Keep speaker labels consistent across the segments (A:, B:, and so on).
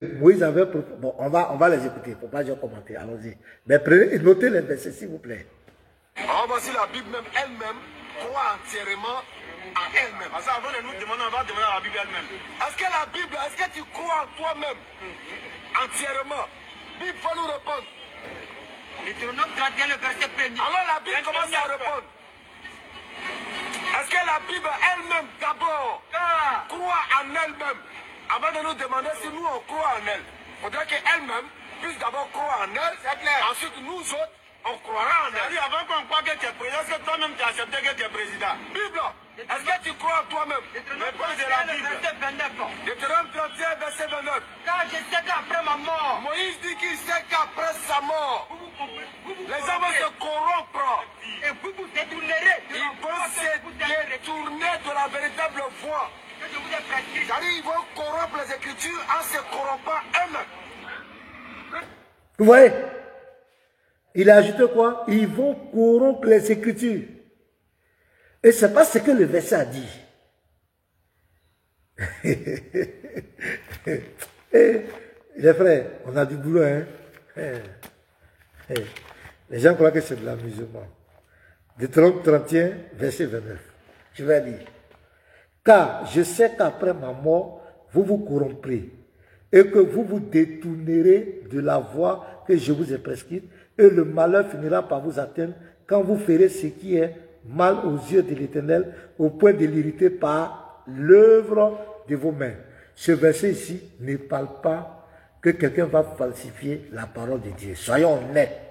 A: Moïse avait... Bon, on va les écouter, il ne faut pas dire commenter, allons-y. Mais prenez et notez les versets, s'il vous plaît.
B: On va si la Bible même elle-même croit entièrement à elle-même. Parce qu'avant de nous demander, on va demander à la Bible elle-même. Est-ce que la Bible, est-ce que tu crois en toi-même entièrement? Bible faut nous répondre.
C: Deutéronome 31, le verset 1er.
B: Alors la Bible commence à répondre. Est-ce que la Bible elle-même d'abord croit en elle-même? Avant de nous demander si nous on croit en elle, il faudrait qu'elle-même puisse d'abord croire en elle. Ensuite nous autres, on croira en elle. Avant qu'on croit que tu es président, est-ce que toi-même tu as accepté que tu es président? Bible, est-ce que tu crois en toi-même? Réponse de la Bible. Deutéronome 31, verset 29.
C: Car je sais qu'après ma mort,
B: Moïse dit qu'il sait qu'après sa mort, les hommes se corrompent.
C: et vous vous détournerez de
B: Ils vont se détourner de la véritable voie.
C: que je vous ai prescrit.
B: C'est-à-dire ils vont corrompre les Écritures en se corrompant eux-mêmes.
A: Vous voyez? Il a ajouté quoi? Ils vont corrompre les Écritures. Et ce n'est pas ce que le verset a dit. Les frères, on a du boulot, hein? Les gens croient que c'est de l'amusement. Deutéronome 31, verset 29. Je vais lire. Car je sais qu'après ma mort, vous vous corromprez et que vous vous détournerez de la voie que je vous ai prescrite et le malheur finira par vous atteindre quand vous ferez ce qui est mal aux yeux de l'Éternel au point de l'irriter par l'œuvre de vos mains. Ce verset ici ne parle pas que quelqu'un va falsifier la parole de Dieu. Soyons honnêtes.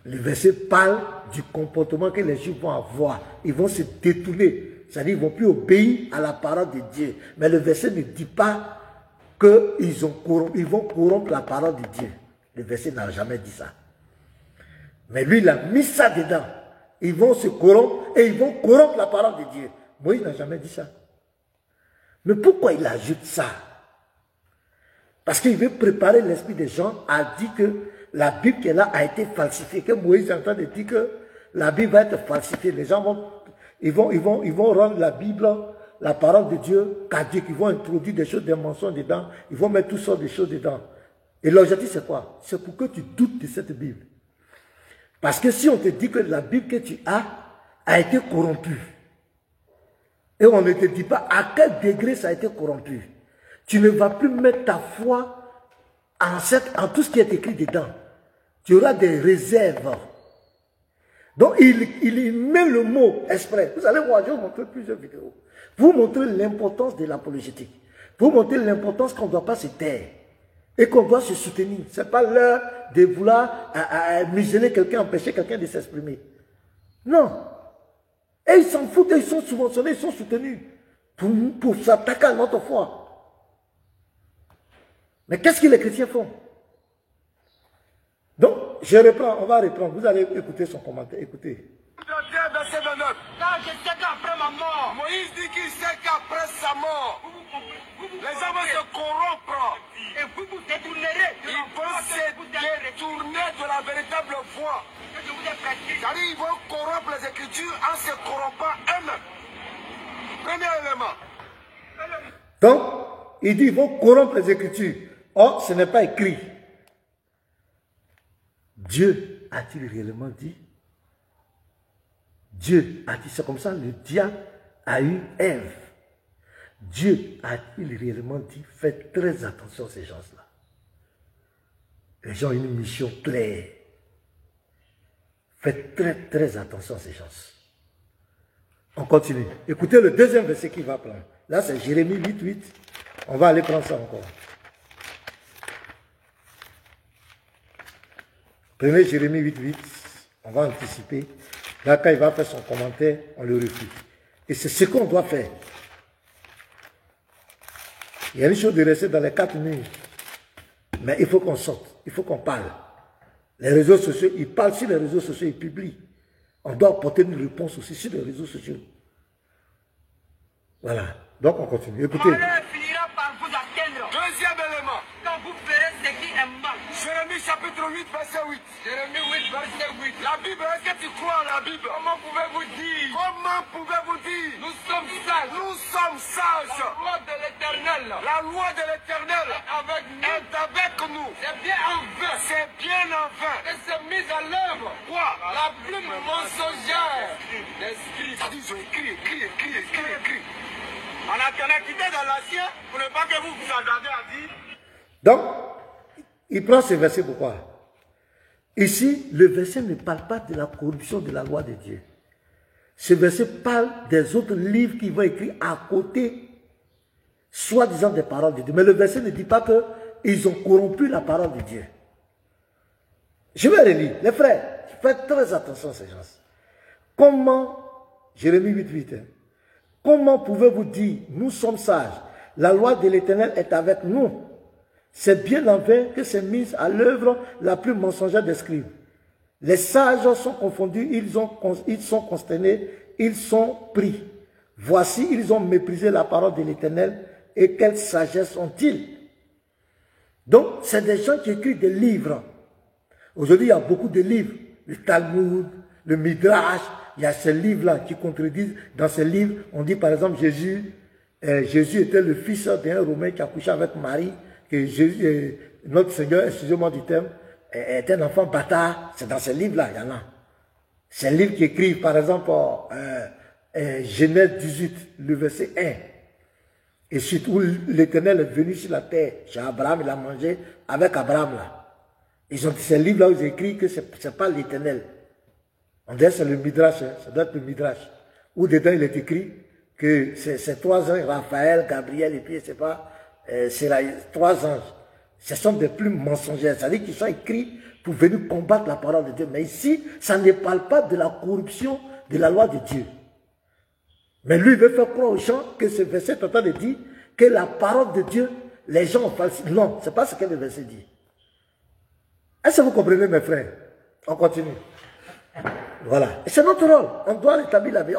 A: Le verset parle du comportement que les Juifs vont avoir. Ils vont se détourner. C'est-à-dire qu'ils ne vont plus obéir à la parole de Dieu. Mais le verset ne dit pas qu'ils vont corrompre la parole de Dieu. Le verset n'a jamais dit ça. Mais lui, il a mis ça dedans. Ils vont se corrompre et ils vont corrompre la parole de Dieu. Moïse n'a jamais dit ça. Mais pourquoi il ajoute ça? Parce qu'il veut préparer l'esprit des gens à dire que la Bible qui est là a été falsifiée, que Moïse est en train de dire que la Bible va être falsifiée. Les gens vont rendre la Bible, la parole de Dieu, caduque. Ils vont introduire des choses, des mensonges dedans. Ils vont mettre toutes sortes de choses dedans. Et l'objectif, c'est quoi? C'est pour que tu doutes de cette Bible. Parce que si on te dit que la Bible que tu as a été corrompue, et on ne te dit pas à quel degré ça a été corrompu, tu ne vas plus mettre ta foi en tout ce qui est écrit dedans. Tu auras des réserves. Donc, il met le mot exprès. Vous allez voir, je vais vous montrer plusieurs vidéos. Vous montrer l'importance de l'apologétique. Vous montrer l'importance qu'on ne doit pas se taire. Et qu'on doit se soutenir. Ce n'est pas l'heure de vouloir museler quelqu'un, empêcher quelqu'un de s'exprimer. Non. Et ils s'en foutent, ils sont subventionnés, ils sont soutenus. Pour s'attaquer à notre foi. Mais qu'est-ce que les chrétiens font? Donc, je reprends, on va reprendre. Vous allez écouter son commentaire. Écoutez.
B: Verset 29.
C: Car je sais qu'après ma mort,
B: Moïse dit qu'il sait qu'après sa mort, les hommes se corrompent.
C: et vous vous détournerez de
B: Ils
C: la
B: vont
C: voie
B: se
C: que je vous ai prescrit.
B: détourner de la véritable voie.
C: Que je vous ai prescrit.
B: C'est-à-dire ils vont corrompre les Écritures en se corrompant eux-mêmes. Premier élément.
A: Donc, il dit, ils vont corrompre les Écritures. Or, ce n'est pas écrit. Dieu a-t-il réellement dit? Dieu a dit, c'est comme ça, le diable a eu Ève. Dieu a-t-il réellement dit? Faites très attention à ces gens-là. Les gens ont une mission claire. Faites très très attention à ces gens. On continue. Écoutez le deuxième verset qu'il va prendre. Là, c'est Jérémie 8:8. On va aller prendre ça encore. Prenez Jérémie 8:8. On va anticiper. Là, quand il va faire son commentaire, on le refuse. Et c'est ce qu'on doit faire. Il y a une chose de rester dans les 4 murs. Mais il faut qu'on sorte. Il faut qu'on parle. Les réseaux sociaux, ils parlent sur les réseaux sociaux, ils publient. On doit apporter une réponse aussi sur les réseaux sociaux. Voilà. Donc on continue. Écoutez.
C: Malheur finira par vous atteindre.
B: Deuxième élément.
C: Quand vous ferez ce qui est mal.
B: Jérémie chapitre 8, verset 8.
C: Jérémie 8, verset 8.
B: La Bible, est-ce que tu crois en la Bible?
C: Comment pouvez-vous dire?
B: Comment pouvez-vous dire?
C: Nous sommes sages.
B: Nous sommes sages.
C: La loi de l'Éternel
B: La loi de l'Éternel
C: avec nous.
B: est avec nous.
C: C'est bien en vain.
B: C'est bien en vain.
C: Et c'est mise à l'œuvre.
B: Quoi?
C: La plume mensongère des scribes.
B: Ça dit, ils ont écrit.
C: On a quitté dans l'ancien pour ne pas que vous vous entendez à dire.
A: Donc, il prend ce verset pourquoi? Ici, le verset ne parle pas de la corruption de la loi de Dieu. Ce verset parle des autres livres qui vont écrire à côté, soi-disant des paroles de Dieu. Mais le verset ne dit pas qu'ils ont corrompu la parole de Dieu. Je vais relire. Les frères, faites très attention à ces gens. Comment, Jérémie 8, comment pouvez-vous dire, nous sommes sages, la loi de l'Éternel est avec nous? C'est bien en vain que c'est mise à l'œuvre la plus mensongère des scribes. Les sages sont confondus, ils sont consternés, ils sont pris. Voici, ils ont méprisé la parole de l'Éternel, et quelle sagesse ont-ils? Donc, c'est des gens qui écrivent des livres. Aujourd'hui, il y a beaucoup de livres, le Talmud, le Midrash, il y a ces livres-là qui contredisent. Dans ces livres, on dit par exemple Jésus était le fils d'un Romain qui a couché avec Marie, que Jésus, notre Seigneur, excusez-moi du terme, est un enfant bâtard. C'est dans ces livres-là, il y en a. Ces livres qui écrivent par exemple Genèse 18, le verset 1. Et surtout, l'Éternel est venu sur la terre, chez Abraham, il a mangé avec Abraham là. Ils ont ces livres-là où ils écrivent que ce n'est pas l'Éternel. On dirait que c'est le Midrash, hein, ça doit être le Midrash. Où dedans il est écrit que c'est 3 anges, Raphaël, Gabriel, et puis c'est pas, c'est 3 anges. Ce sont des plumes mensongères, c'est-à-dire qu'ils sont écrits pour venir combattre la parole de Dieu. Mais ici, ça ne parle pas de la corruption de la loi de Dieu. Mais lui, il veut faire croire aux gens que ce verset est en train de dire que la parole de Dieu, les gens ont falsifié. Non, ce n'est pas ce que le verset dit. Est-ce que vous comprenez, mes frères? On continue. Voilà. Et c'est notre rôle. On doit rétablir la vie.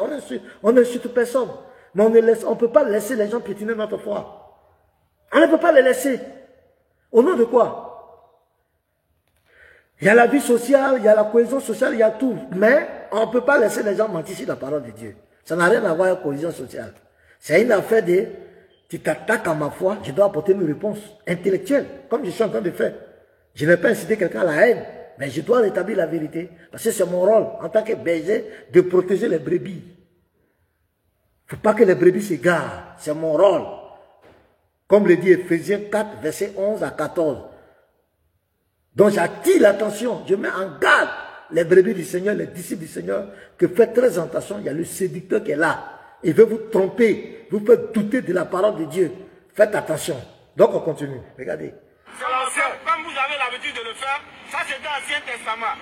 A: On n'insulte personne. Mais on ne peut pas laisser les gens piétiner notre foi. On ne peut pas les laisser. Au nom de quoi? Il y a la vie sociale, il y a la cohésion sociale, il y a tout. Mais on ne peut pas laisser les gens mentir sur la parole de Dieu. Ça n'a rien à voir avec la cohésion sociale. C'est une affaire de, tu t'attaques à ma foi, je dois apporter une réponse intellectuelle, comme je suis en train de faire. Je n'ai pas incité quelqu'un à la haine, mais je dois rétablir la vérité. Parce que c'est mon rôle, en tant que berger, de protéger les brebis. Il ne faut pas que les brebis s'égarent. C'est mon rôle. Comme le dit Ephésiens 4, versets 11 à 14. Donc j'attire l'attention, je mets en garde les brebis du Seigneur, les disciples du Seigneur, que faites très attention, il y a le séducteur qui est là. Il veut vous tromper, vous faire douter de la parole de Dieu. Faites attention. Donc on continue. Regardez.
C: C'est l'ancien. Comme vous avez l'habitude de le faire, ça c'est dans l'Ancien Testament.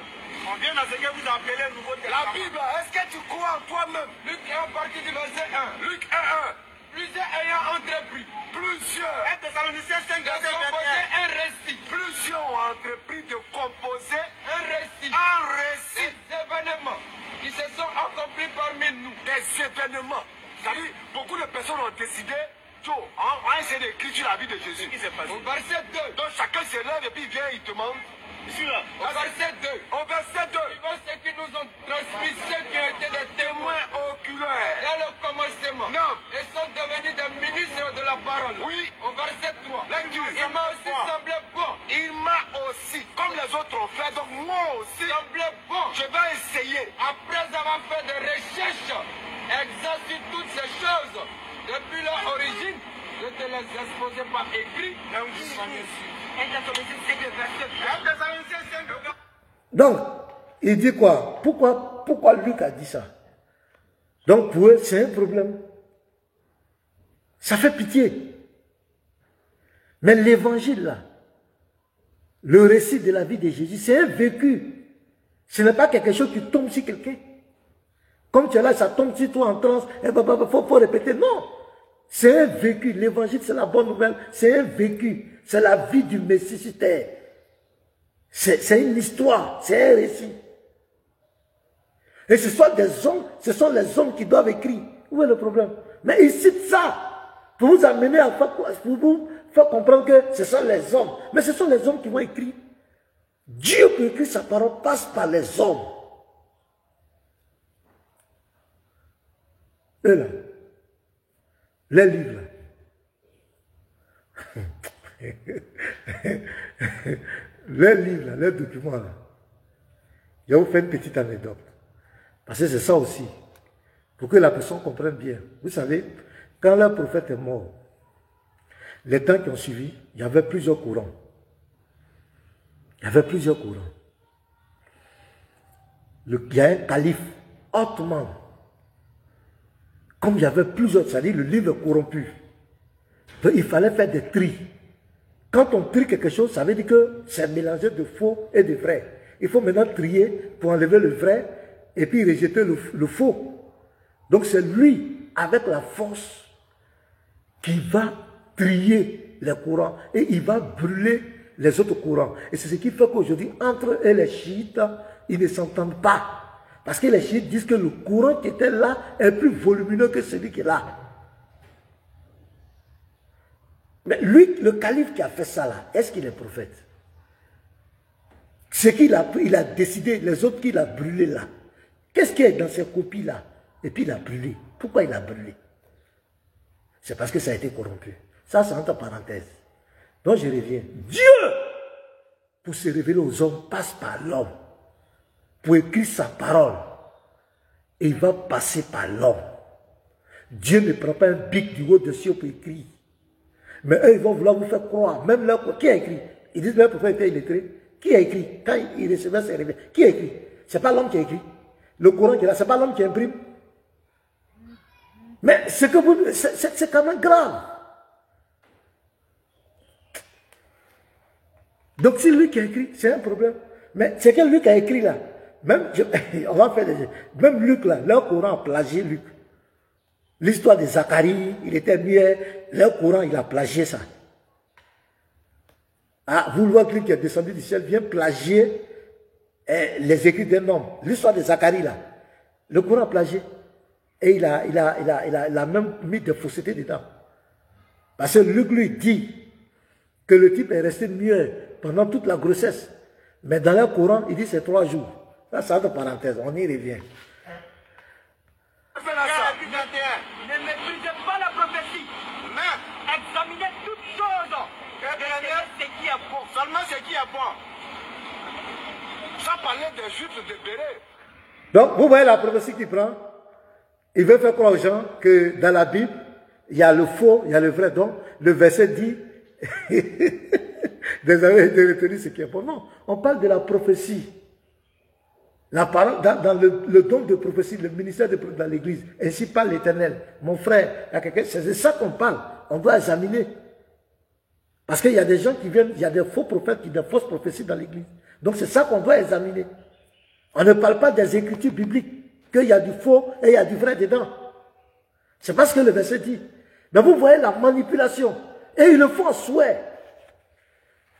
C: On vient dans ce que vous appelez le Nouveau Testament.
B: La Bible, est-ce que tu crois en toi-même?
C: Luc 1, partie du verset 1.
B: Luc 1, 1.
C: Plusieurs ayant entrepris.
B: Plusieurs.
C: 1 Thessaloniciens 5, verset 21. Un récit.
B: Plusieurs ont entrepris de composer
C: Un récit.
B: des
C: événements qui se sont accomplis parmi nous.
B: Des événements. C'est-à-dire, beaucoup de personnes ont décidé, on va essayer d'écrire sur la vie de Jésus.
C: Qui s'est passé? Au verset 2.
B: Donc chacun se lève et puis il vient, il demande.
C: Ici là. Au verset 2.
B: Au verset 2.
C: Ils vont ceux qui nous ont transmis, ceux qui ont été des témoins
B: Oculaires.
C: dès le commencement.
B: Non.
C: Et sont devenus des ministres de la parole.
B: Oui.
C: Au verset 3.
B: Lecture.
C: Il m'a aussi semblé bon.
B: Il m'a aussi, comme les autres ont fait, donc moi aussi,
C: Semblé bon.
B: je vais essayer.
C: Après avoir fait des recherches exactes sur toutes ces choses, depuis leur origine, je te les exposais par écrit.
A: Donc, il dit quoi? Pourquoi Luc a dit ça? Donc pour eux, c'est un problème. Ça fait pitié. Mais l'évangile là, le récit de la vie de Jésus, c'est un vécu. Ce n'est pas quelque chose qui tombe sur quelqu'un. Comme tu es là, ça tombe sur toi en transe, il faut répéter. Non. C'est un vécu. L'évangile, c'est la bonne nouvelle. C'est un vécu. C'est la vie du Messie sur terre. C'est une histoire. C'est un récit. Et ce sont les hommes qui doivent écrire. Où est le problème? Mais ils citent ça. Pour vous amener à faire, pour vous faire comprendre que ce sont les hommes. Mais ce sont les hommes qui vont écrire. Dieu qui écrit sa parole passe par les hommes. Eux là, les livres là. Les livres là, les documents là. Je vais vous faire une petite anecdote. Parce que c'est ça aussi. Pour que la personne comprenne bien. Vous savez, quand le prophète est mort, les temps qui ont suivi, il y avait plusieurs courants. Il y avait plusieurs courants. Il y a un calife hautement. Comme il y avait plusieurs, c'est-à-dire le livre est corrompu. Donc il fallait faire des tris. Quand on trie quelque chose, ça veut dire que c'est mélangé de faux et de vrai. Il faut maintenant trier pour enlever le vrai et puis rejeter le faux. Donc c'est lui, avec la force, qui va trier les courants et il va brûler les autres courants. Et c'est ce qui fait qu'aujourd'hui, entre eux et les chiites, ils ne s'entendent pas. Parce que les chiites disent que le courant qui était là est plus volumineux que celui qui est là. Mais lui, le calife qui a fait ça là, est-ce qu'il est prophète? Ce qu'il a, il a décidé, les autres qu'il a brûlé là. Qu'est-ce qui est dans ces copies là? Et puis il a brûlé. Pourquoi il a brûlé? C'est parce que ça a été corrompu. Ça, c'est entre parenthèses. Donc je reviens. Dieu, pour se révéler aux hommes, passe par l'homme. Pour écrire sa parole. Et il va passer par l'homme. Dieu ne prend pas un bic du haut de cieux pour écrire. Mais eux, ils vont vouloir vous faire croire. Même là, qui a écrit? Ils disent même pourquoi il était illettré. Qui a écrit? Quand il recevait ses révélations, qui a écrit? Ce n'est pas l'homme qui a écrit. Le Coran qui est là, ce n'est pas l'homme qui imprime. Mais c'est que vous, c'est quand même grave. Donc c'est lui qui a écrit, c'est un problème. Mais c'est que lui qui a écrit là. Même, on va faire des... Même Luc là, le Coran a plagié Luc. L'histoire de Zacharie, il était mieux. Le Coran, il a plagié ça. Ah, vous voyez que lui qui est descendu du ciel vient plagier les écrits d'un homme. L'histoire de Zacharie là. Le Coran a plagié. Et il a même mis des faussetés dedans. Parce que Luc lui dit que le type est resté mieux pendant toute la grossesse. Mais dans le Coran, il dit c'est 3 jours. Ça, c'est entre parenthèses, on y revient.
C: Ne méprisez pas la prophétie, mais examinez toutes choses. C'est qui est bon.
B: Seulement c'est qui est bon. Ça parlait des juifs de Béret.
A: Donc, vous voyez la prophétie qu'il prend. Il veut faire croire aux gens que dans la Bible, il y a le faux, il y a le vrai. Donc, le verset dit, désolé de retenir ce qui est bon. Non, on parle de la prophétie. La parole, dans le don de prophétie, le ministère dans l'église, ainsi parle l'Éternel. Mon frère, c'est de ça qu'on parle. On doit examiner. Parce qu'il y a des gens qui viennent, il y a des faux prophètes, des fausses prophéties dans l'église. Donc c'est ça qu'on doit examiner. On ne parle pas des écritures bibliques, qu'il y a du faux et il y a du vrai dedans. C'est pas ce que le verset dit. Mais vous voyez la manipulation. Et ils le font en souhait.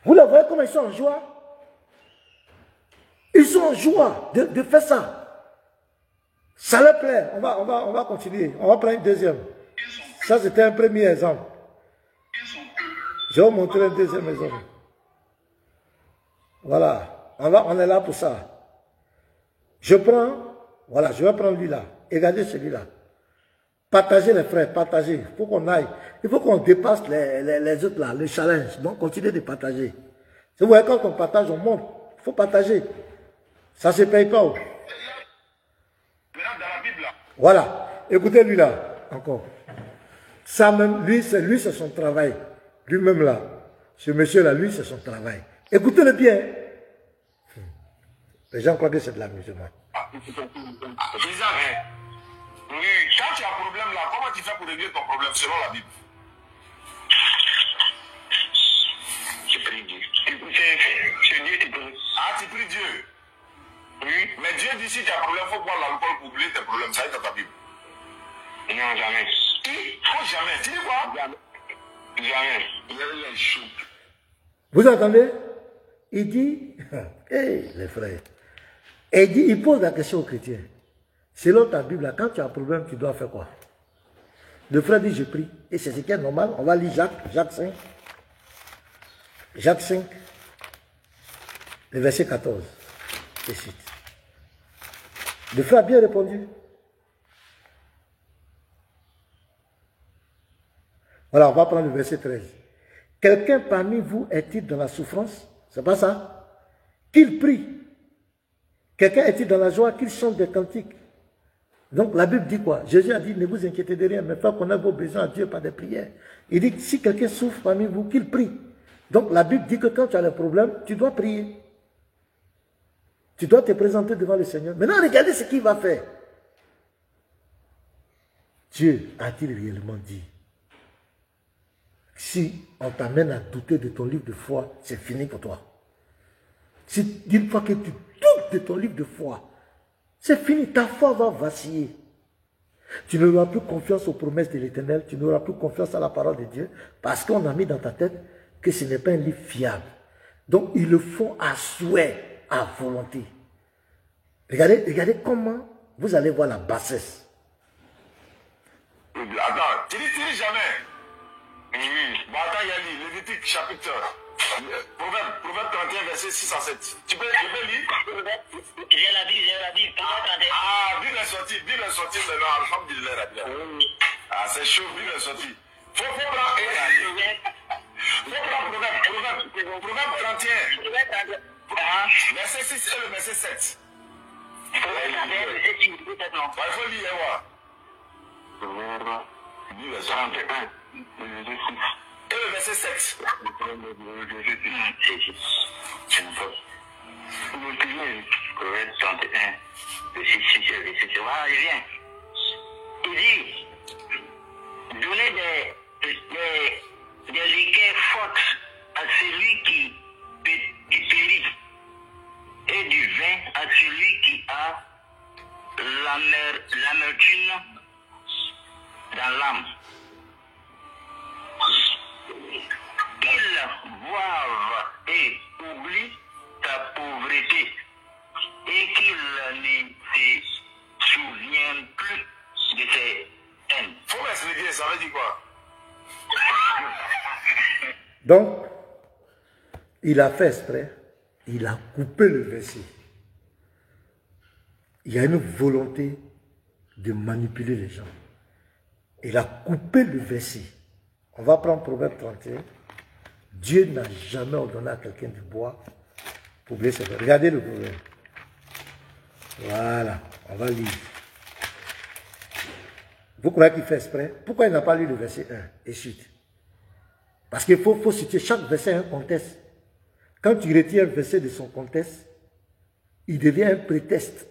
A: Vous la voyez comment ils sont en joie? Ils sont en joie de faire ça. Ça leur plaît. On va continuer. On va prendre une deuxième. Ça, c'était un premier exemple. Je vais vous montrer un deuxième exemple. Voilà. On est là pour ça. Je prends, voilà, je vais prendre lui là. Regardez celui-là. Partagez les frères, partagez. Il faut qu'on aille. Il faut qu'on dépasse les autres là, les challenges. Donc, continuez de partager. Vous voyez, quand on partage, on monte. Il faut partager. Ça ne se paye pas.
B: Maintenant, dans la Bible là.
A: Voilà. Écoutez lui là, encore. Ça même, lui, c'est son travail. Lui-même là. Ce monsieur là, lui, c'est son travail. Écoutez-le bien. Les gens croient que c'est de l'amusement.
B: Bizarre, hein? Oui, quand tu as un problème là, comment tu fais pour régler ton problème selon la Bible?
C: Tu pries Dieu. C'est Dieu qui prie.
B: Ah, tu pries Dieu? Oui. Mais Dieu dit si tu as un problème, il faut boire l'alcool pour oublier tes problèmes. Ça est dans ta Bible.
C: Non, jamais.
B: Oh, jamais. Tu dis quoi?
C: Jamais.
B: Il est chaud.
A: Vous entendez? Il dit, hey, les frères, et il pose la question aux chrétiens. Selon ta Bible, quand tu as un problème, tu dois faire quoi? Le frère dit, je prie. Et c'est ce qui est normal. On va lire Jacques 5. Jacques 5, le verset 14. Et suite. Le frère a bien répondu. Voilà, on va prendre le verset 13. Quelqu'un parmi vous est-il dans la souffrance? C'est pas ça? Qu'il prie. Quelqu'un est-il dans la joie? Qu'il chante des cantiques. Donc la Bible dit quoi? Jésus a dit, ne vous inquiétez de rien, mais faites connaître vos besoins à Dieu par des prières. Il dit, si quelqu'un souffre parmi vous, qu'il prie. Donc la Bible dit que quand tu as le problème, tu dois prier. Tu dois te présenter devant le Seigneur. Maintenant, regardez ce qu'il va faire. Dieu a-t-il réellement dit? Si on t'amène à douter de ton livre de foi, c'est fini pour toi. Si une fois que tu doutes de ton livre de foi, c'est fini, ta foi va vaciller. Tu n'auras plus confiance aux promesses de l'Éternel, tu n'auras plus confiance à la parole de Dieu, parce qu'on a mis dans ta tête que ce n'est pas un livre fiable. Donc, ils le font à souhait, à volonté. Regardez comment vous allez voir la bassesse.
B: Attends, tu dis jamais. Bon, attends, il y a lu, Lévitique chapitre, Proverbe 31, verset 6 à 7. Tu peux lire?
D: J'ai la Bible, Proverbe 31.
B: Ah, Bible est sortie maintenant, alhamdulillah. Ah, c'est chaud, Bible est sortie. Faut prendre Proverbe 31. Verset 6 et le verset 7. Il faut lire, Proverbe 31. Et le verset 7.
D: Proverbe 31, verset 6 et verset 7. Voilà, je viens. Il dit, donnez des liqueurs fortes à celui qui périt, et du vin à celui qui a l'amertume dans l'âme. Qu'ils boivent et oublient ta pauvreté, et qu'ils ne se souviennent plus de ses haines.
B: Faut m'expliquer, ça veut dire quoi?
A: Donc, il a fait exprès, il a coupé le verset. Il y a une volonté de manipuler les gens. Il a coupé le verset. On va prendre Proverbe 31. Dieu n'a jamais ordonné à quelqu'un de boire pour blesser. Regardez le proverbe. Voilà, on va lire. Vous croyez qu'il fait exprès? Pourquoi il n'a pas lu le verset 1 et suite? Parce qu'il faut citer chaque verset un contexte. Quand tu retires un verset de son contexte, il devient un prétexte.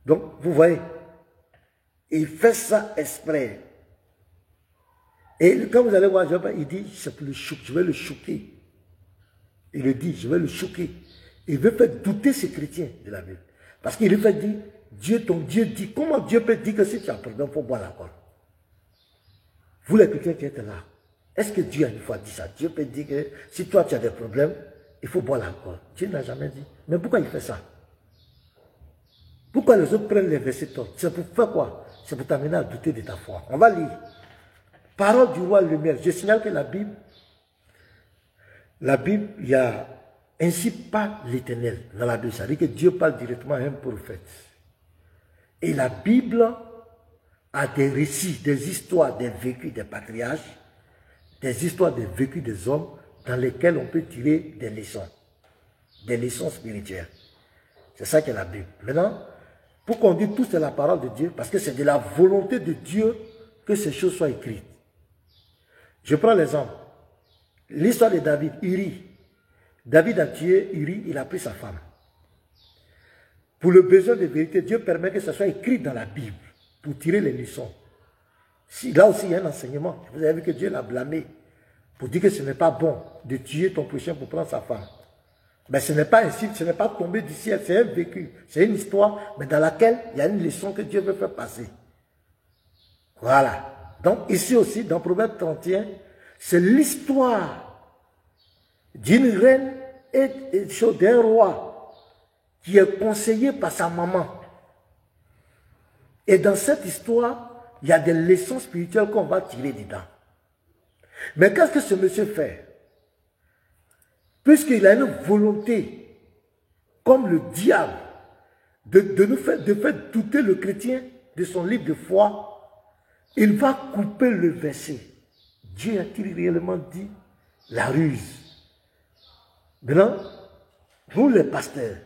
A: Donc, vous voyez, il fait ça exprès. Et quand vous allez voir, il dit, je vais le choquer. Il le dit, je vais le choquer. Il veut faire douter ces chrétiens de la Bible. Parce qu'il lui fait dire, Dieu, ton Dieu dit, comment Dieu peut dire que si tu as un problème, il faut boire l'alcool? Vous les chrétiens qui êtes là, est-ce que Dieu a une fois dit ça? Dieu peut dire que si toi tu as des problèmes, il faut boire l'alcool. Dieu n'a jamais dit. Mais pourquoi il fait ça? Pourquoi les autres prennent les versets torts? C'est pour faire quoi? C'est pour t'amener à douter de ta foi. On va lire. Parole du roi lumière. Je signale que la Bible, il y a ainsi pas l'Éternel dans la Bible. Ça veut dire que Dieu parle directement à un prophète. Et la Bible a des récits, des histoires, des vécus des patriarches, des histoires des vécus des hommes dans lesquels on peut tirer des leçons spirituelles. C'est ça qu'est la Bible. Maintenant, pourquoi on dit tout c'est la parole de Dieu? Parce que c'est de la volonté de Dieu que ces choses soient écrites. Je prends l'exemple. L'histoire de David, Uri. David a tué Uri, il a pris sa femme. Pour le besoin de vérité, Dieu permet que ça soit écrit dans la Bible pour tirer les leçons. Là aussi, il y a un enseignement. Vous avez vu que Dieu l'a blâmé pour dire que ce n'est pas bon de tuer ton prochain pour prendre sa femme. Mais ce n'est pas ainsi, ce n'est pas tombé du ciel, c'est un vécu, c'est une histoire, mais dans laquelle il y a une leçon que Dieu veut faire passer. Voilà. Donc ici aussi, dans Proverbe 31, c'est l'histoire d'une reine et d'un roi qui est conseillé par sa maman. Et dans cette histoire, il y a des leçons spirituelles qu'on va tirer dedans. Mais qu'est-ce que ce monsieur fait? Puisqu'il a une volonté, comme le diable, de faire douter le chrétien de son livre de foi, il va couper le verset. Dieu a-t-il réellement dit la ruse? Maintenant, nous les pasteurs,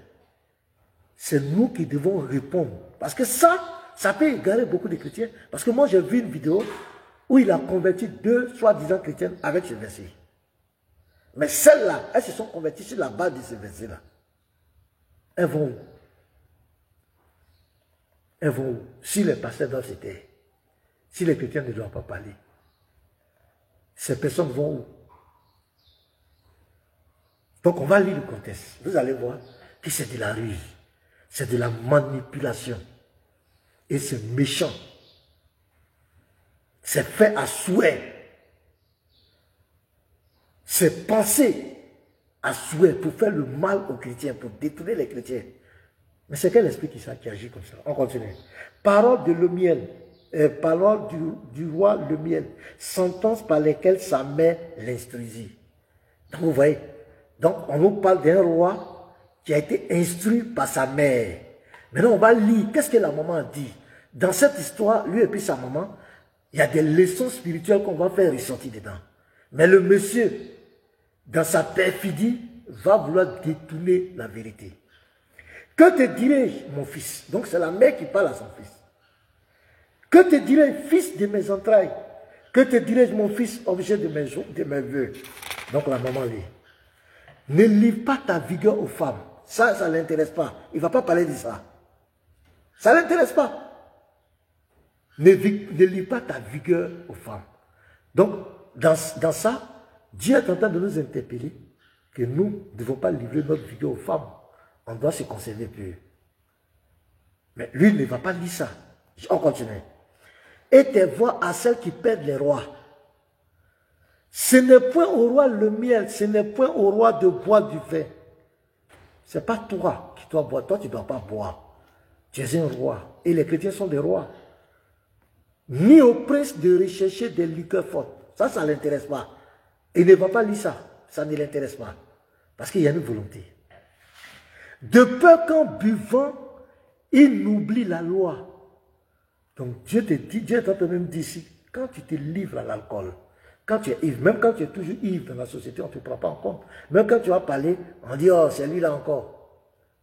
A: c'est nous qui devons répondre. Parce que ça peut égarer beaucoup de chrétiens. Parce que moi, j'ai vu une vidéo où il a converti 2 soi-disant chrétiens avec ce verset. Mais celles-là, elles se sont converties sur la base de ce verset-là. Elles vont où? Elles vont où? Si les pasteurs doivent se taire, si les chrétiens ne doivent pas parler, ces personnes vont où? Donc on va lire le contexte. Vous allez voir que c'est de la ruse, c'est de la manipulation. Et c'est méchant. C'est fait à souhait. C'est pensé à souhait pour faire le mal aux chrétiens, pour détourner les chrétiens. Mais c'est quel esprit qui agit comme ça? On continue. Parole de Lemuel, parole du roi Lemuel, sentence par lesquelles sa mère l'instruisit. Donc vous voyez, donc on nous parle d'un roi qui a été instruit par sa mère. Maintenant on va lire, qu'est-ce que la maman dit? Dans cette histoire, lui et puis sa maman, il y a des leçons spirituelles qu'on va faire ressortir dedans. Mais le monsieur, dans sa perfidie, va vouloir détourner la vérité. Que te dirais-je, mon fils? Donc c'est la mère qui parle à son fils. Que te dirais-je, fils de mes entrailles? Que te dirais-je, mon fils, objet de mes vœux? Donc la maman lit. Ne livre pas ta vigueur aux femmes. Ça ne l'intéresse pas. Il ne va pas parler de ça. Ça ne l'intéresse pas. Ne livre pas ta vigueur aux femmes. Donc, dans ça, Dieu est en train de nous interpeller que nous ne devons pas livrer notre vigueur aux femmes. On doit se conserver pur. Mais lui ne va pas lire ça. On continue. Et tes voix à celles qui perdent les rois. Ce n'est point au roi le miel, ce n'est point au roi de boire du vin. Ce n'est pas toi qui dois boire. Toi, tu ne dois pas boire. Tu es un roi. Et les chrétiens sont des rois. Ni au prince de rechercher des liqueurs fortes. Ça ne l'intéresse pas. Il ne va pas lire ça. Ça ne l'intéresse pas. Parce qu'il y a une volonté. De peur qu'en buvant, il n'oublie la loi. Donc Dieu te dit, Dieu est en train de me dire ici, quand tu te livres à l'alcool, quand tu es ivre, même quand tu es toujours ivre dans la société, on ne te prend pas en compte. Même quand tu vas parler, on dit, oh, c'est lui là encore.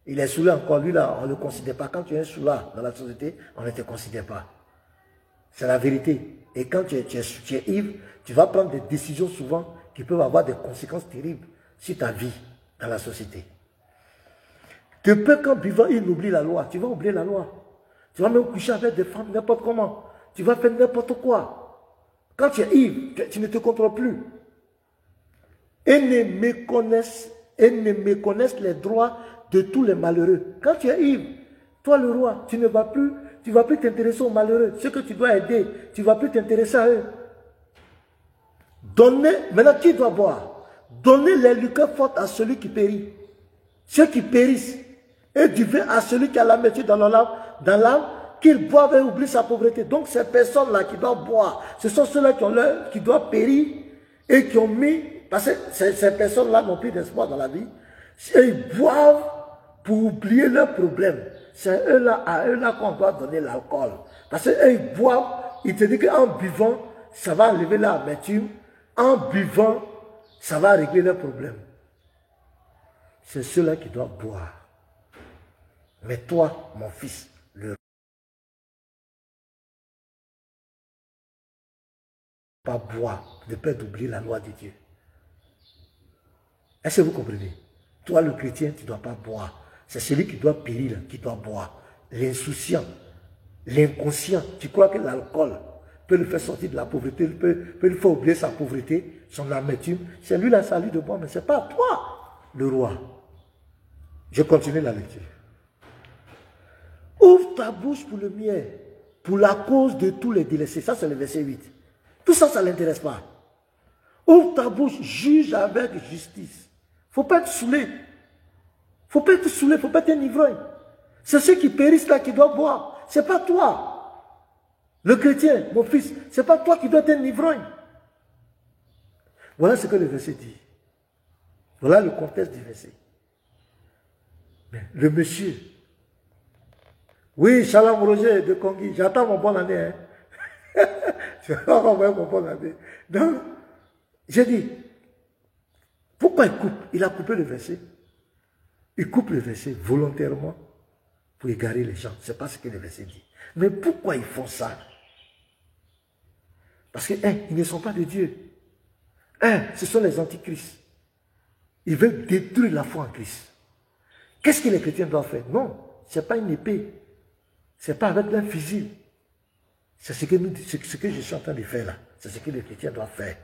A: Il est saoulé encore, lui là, on ne le considère pas. Quand tu es un soulard dans la société, on ne te considère pas. C'est la vérité. Et quand tu es ivre, tu vas prendre des décisions souvent qui peuvent avoir des conséquences terribles sur ta vie dans la société. De peur qu'en buvant, il oublie la loi. Tu vas oublier la loi. Tu vas même coucher avec des femmes n'importe comment. Tu vas faire n'importe quoi. Quand tu es ivre, tu ne te contrôles plus. Et ne méconnaissent les droits de tous les malheureux. Quand tu es ivre, toi le roi, tu ne vas plus t'intéresser aux malheureux. Ceux que tu dois aider, tu ne vas plus t'intéresser à eux. Maintenant qui doit boire? Donnez les liqueurs fortes à celui qui périt. Ceux qui périssent. Et du vin à celui qui a l'amertume dans l'âme, qu'il boive et oublie sa pauvreté. Donc ces personnes-là qui doivent boire, ce sont ceux-là qui doivent périr et qui ont mis, parce que ces personnes-là n'ont plus d'espoir dans la vie, et ils boivent pour oublier leurs problèmes. C'est à eux-là qu'on doit donner l'alcool. Parce qu'eux, ils boivent, ils te disent qu'en buvant, ça va enlever leur amertume. En buvant, ça va régler leurs problèmes. C'est ceux-là qui doivent boire. Mais toi, mon fils, pas boire, de peur d'oublier la loi de Dieu. Est-ce que vous comprenez? Toi, le chrétien, tu ne dois pas boire. C'est celui qui doit périr, qui doit boire. L'insouciant, l'inconscient. Tu crois que l'alcool peut le faire sortir de la pauvreté, peut le faire oublier sa pauvreté, son amertume. C'est lui la salut de boire, mais ce n'est pas toi, le roi. Je continue la lecture. Ouvre ta bouche pour le miel, pour la cause de tous les délaissés. Ça, c'est le verset 8. Tout ça, ça ne l'intéresse pas. Ouvre ta bouche, juge avec justice. Il ne faut pas être saoulé. Il ne faut pas être saoulé, il ne faut pas être un ivrogne. C'est ceux qui périssent là qui doivent boire. Ce n'est pas toi. Le chrétien, mon fils, ce n'est pas toi qui dois être un ivrogne. Voilà ce que le verset dit. Voilà le contexte du verset. Mais le monsieur, oui, Shalom Roger de Congi, j'attends mon bonne année. Hein. J'attends mon bonne année. Donc, j'ai dit, pourquoi il coupe? Il a coupé le verset. Il coupe le verset volontairement pour égarer les gens. Ce n'est pas ce que le verset dit. Mais pourquoi ils font ça? Parce que, ils ne sont pas de Dieu. Ce sont les antichrists. Ils veulent détruire la foi en Christ. Qu'est-ce que les chrétiens doivent faire? Non, ce n'est pas une épée. Ce n'est pas avec un fusil. C'est ce que je suis en train de faire là. C'est ce que les chrétiens doivent faire.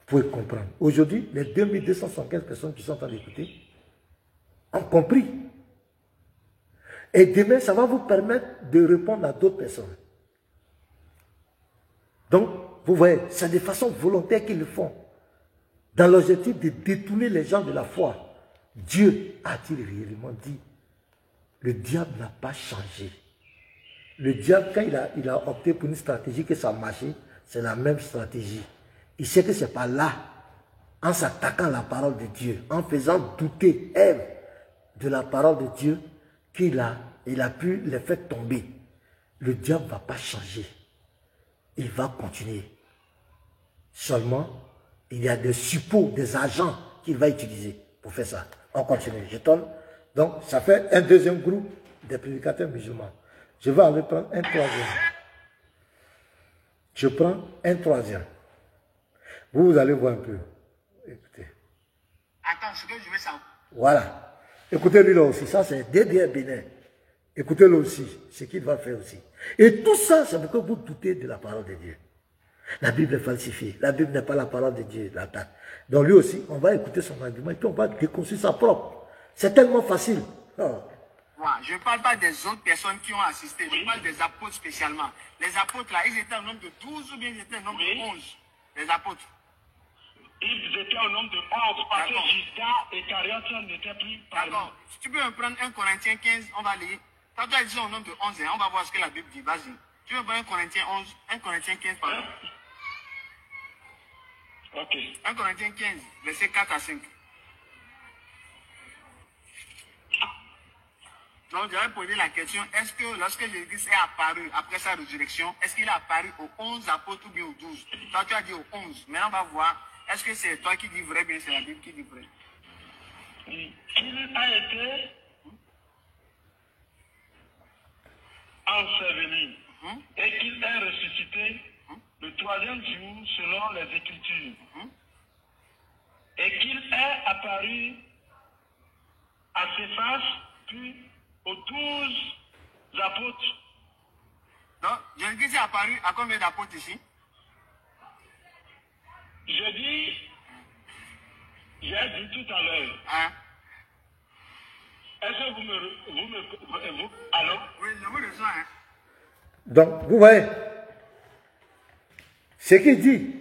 A: Pour comprendre. Aujourd'hui, les 2275 personnes qui sont en train d'écouter ont compris. Et demain, ça va vous permettre de répondre à d'autres personnes. Donc, vous voyez, c'est de façon volontaire qu'ils le font. Dans l'objectif de détourner les gens de la foi. Dieu a-t-il réellement dit? Le diable n'a pas changé. Le diable, quand il a opté pour une stratégie que ça marchait, c'est la même stratégie. Il sait que ce n'est pas là, en s'attaquant à la parole de Dieu, en faisant douter Ève de la parole de Dieu, qu'il a pu les faire tomber. Le diable ne va pas changer. Il va continuer. Seulement, il y a des suppôts, des agents qu'il va utiliser pour faire ça. On continue. Je tourne. Donc, ça fait un deuxième groupe des prédicateurs musulmans. Je vais aller prendre un troisième. Je prends un troisième. Vous allez voir un peu. Écoutez.
B: Attends, ce que je veux savoir.
A: Voilà. Écoutez-lui là aussi. Ça, c'est Dédé Bénin. Écoutez-le aussi. Ce qu'il va faire aussi. Et tout ça, c'est pour que vous doutez de la parole de Dieu. La Bible est falsifiée. La Bible n'est pas la parole de Dieu. Donc lui aussi, on va écouter son argument et puis on va déconstruire sa propre. C'est tellement facile. Oh.
B: Je ne parle pas des autres personnes qui ont assisté. Je parle des apôtres spécialement. Les apôtres là, ils étaient au nombre de 12 ou bien ils étaient au nombre de 11. Les apôtres.
D: Ils étaient au nombre de 11 parce que Judas et Cariote n'étaient plus parmi.
B: D'accord. Si tu peux me prendre 1 Corinthiens 15, on va lire. Quand tu as dit au nombre de 11, on va voir ce que la Bible dit. Vas-y. Tu veux prendre 1 Corinthiens 11, 1 Corinthiens 15 par exemple.
D: Ok.
B: 1 Corinthiens 15, versets 4 à 5. Donc, j'avais posé la question, est-ce que lorsque Jésus est apparu après sa résurrection, est-ce qu'il est apparu aux 11 apôtres ou bien aux 12? Toi, tu as dit aux 11. Maintenant, on va voir, est-ce que c'est toi qui dis vrai, bien c'est la Bible qui dit vrai?
D: Il a été enseveli et qu'il est ressuscité le troisième jour selon les Écritures. Et qu'il est apparu à Céphas, puis aux 12 apôtres.
B: Donc, Jésus est apparu à combien d'apôtres ici?
D: J'ai dit tout à l'heure.
B: Hein?
D: Est-ce que vous allô?
B: Oui, je vous reçois. Hein?
A: Donc, vous voyez, ce qu'il dit,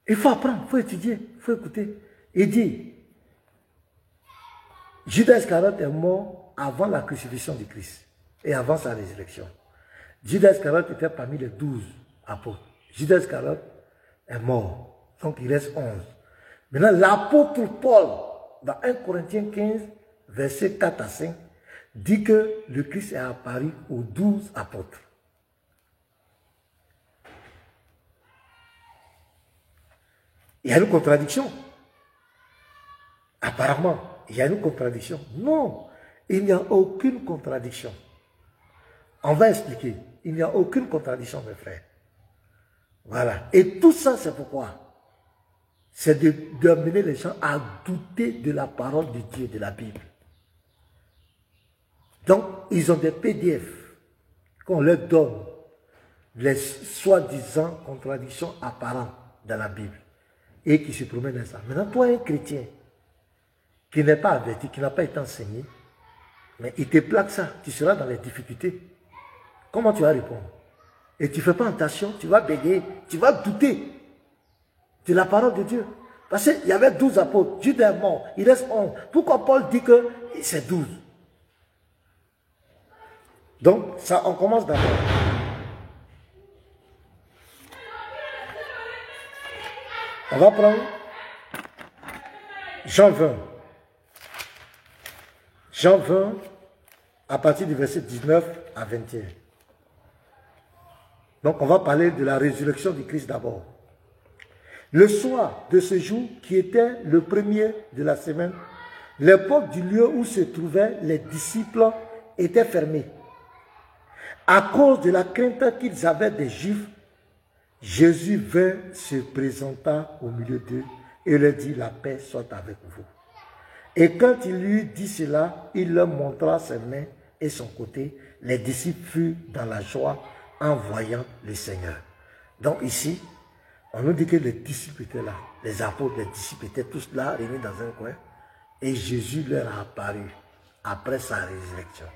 A: il faut apprendre, il faut étudier, il faut écouter. Il dit, Judas Iscariote est mort avant la crucifixion du Christ et avant sa résurrection. Judas Iscariote était parmi les 12 apôtres. Judas Iscariote est mort, donc il reste 11. Maintenant, l'apôtre Paul, dans 1 Corinthiens 15, versets 4 à 5, dit que le Christ est apparu aux 12 apôtres. Il y a une contradiction. Apparemment, il y a une contradiction. Non, il n'y a aucune contradiction. On va expliquer. Il n'y a aucune contradiction, mes frères. Voilà. Et tout ça, c'est pourquoi? C'est d'amener les gens à douter de la parole de Dieu, de la Bible. Donc, ils ont des PDF qu'on leur donne, les soi-disant contradictions apparentes dans la Bible, et qui se promènent dans ça. Maintenant, toi, un chrétien, qui n'est pas averti, qui n'a pas été enseigné, mais il te plaque ça, tu seras dans les difficultés. Comment tu vas répondre? Et tu ne fais pas attention, tu vas bégayer, tu vas douter de la parole de Dieu. Parce qu'il y avait 12 apôtres, Judas est mort, il reste 11. Pourquoi Paul dit que c'est 12? Donc, ça, on commence d'abord. On va prendre Jean 20. Jean 20, à partir du verset 19 à 21. Donc, on va parler de la résurrection du Christ d'abord. Le soir de ce jour, qui était le premier de la semaine, les portes du lieu où se trouvaient les disciples étaient fermées. À cause de la crainte qu'ils avaient des Juifs, Jésus vint, se présenta au milieu d'eux et leur dit: la paix soit avec vous. Et quand il lui dit cela, il leur montra ses mains et son côté. Les disciples furent dans la joie en voyant le Seigneur. Donc ici, on nous dit que les disciples étaient là. Les apôtres, les disciples étaient tous là, réunis dans un coin. Et Jésus leur a apparu après sa résurrection.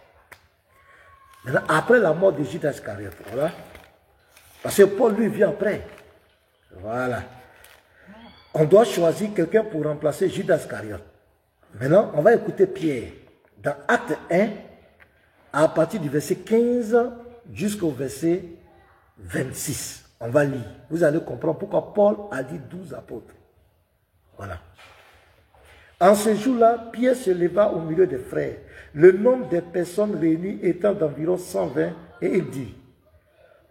A: Maintenant, après la mort de Judas Iscariote, voilà. Parce que Paul, lui, vient après. Voilà. On doit choisir quelqu'un pour remplacer Judas Iscariote. Maintenant, on va écouter Pierre. Dans Acte 1, à partir du verset 15 jusqu'au verset 26. On va lire. Vous allez comprendre pourquoi Paul a dit 12 apôtres. Voilà. En ce jour-là, Pierre se leva au milieu des frères. Le nombre des personnes réunies étant d'environ 120, et il dit: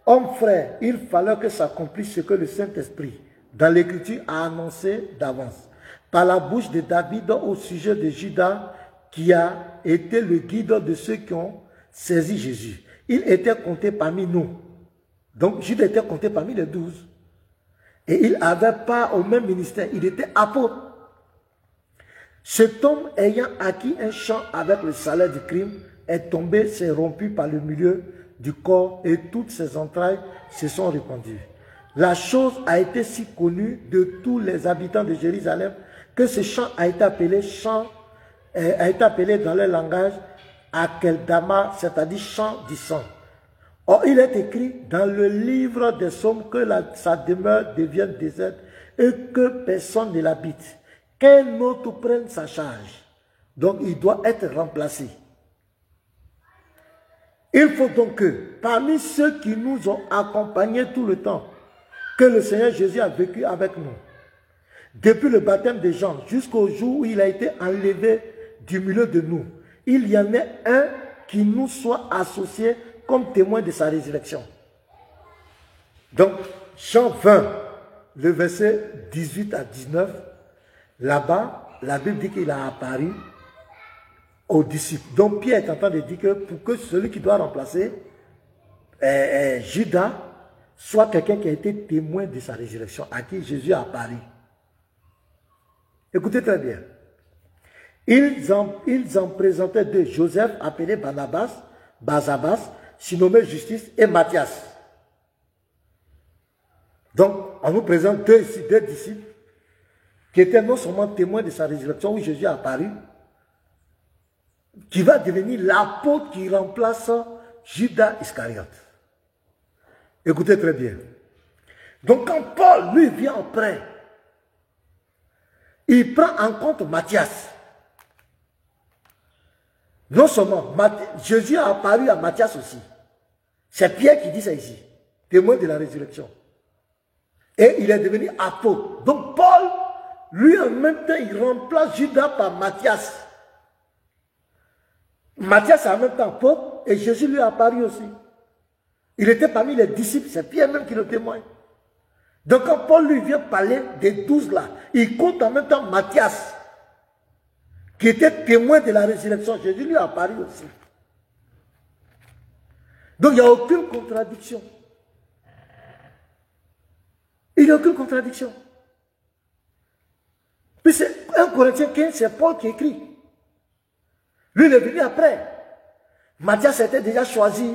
A: hommes frères, il fallait que s'accomplisse ce que le Saint-Esprit, dans l'Écriture, a annoncé d'avance, par la bouche de David au sujet de Judas, qui a été le guide de ceux qui ont saisi Jésus. Il était compté parmi nous. Donc Judas était compté parmi les 12. Et il n'avait pas au même ministère, il était apôtre. Cet homme ayant acquis un champ avec le salaire du crime est tombé, s'est rompu par le milieu du corps et toutes ses entrailles se sont répandues. La chose a été si connue de tous les habitants de Jérusalem que ce champ a été appelé dans leur langage Akeldama, c'est-à-dire champ du sang. Or, il est écrit dans le livre des Psaumes que sa demeure devienne déserte et que personne ne l'habite. Qu'un autre prenne sa charge. Donc, il doit être remplacé. Il faut donc que, parmi ceux qui nous ont accompagnés tout le temps, que le Seigneur Jésus a vécu avec nous, depuis le baptême de Jean jusqu'au jour où il a été enlevé du milieu de nous, il y en ait un qui nous soit associé comme témoin de sa résurrection. Donc, Jean 20, le verset 18 à 19, là-bas, la Bible dit qu'il a apparu aux disciples. Donc Pierre est en train de dire que pour que celui qui doit remplacer Judas soit quelqu'un qui a été témoin de sa résurrection, à qui Jésus a apparu. Écoutez très bien. Ils en présentaient deux: Joseph, appelé Barsabas, surnommé Justice, et Matthias. Donc, on nous présente deux disciples qui étaient non seulement témoins de sa résurrection où Jésus a apparu, qui va devenir l'apôtre qui remplace Judas Iscariote. Écoutez très bien. Donc quand Paul, lui, vient après, il prend en compte Matthias. Non seulement, Jésus a apparu à Matthias aussi. C'est Pierre qui dit ça ici, témoin de la résurrection. Et il est devenu apôtre. Donc Paul, lui, en même temps, il remplace Judas par Matthias. Matthias est en même temps apôtre et Jésus lui a apparu aussi. Il était parmi les disciples, c'est Pierre même qui le témoigne. Donc quand Paul lui vient parler des 12 là, il compte en même temps Matthias, qui était témoin de la résurrection. Jésus lui a apparu aussi. Donc il n'y a aucune contradiction. Il n'y a aucune contradiction. Puis c'est 1 Corinthiens 15, c'est Paul qui écrit. Lui, il est venu après. Matthias était déjà choisi.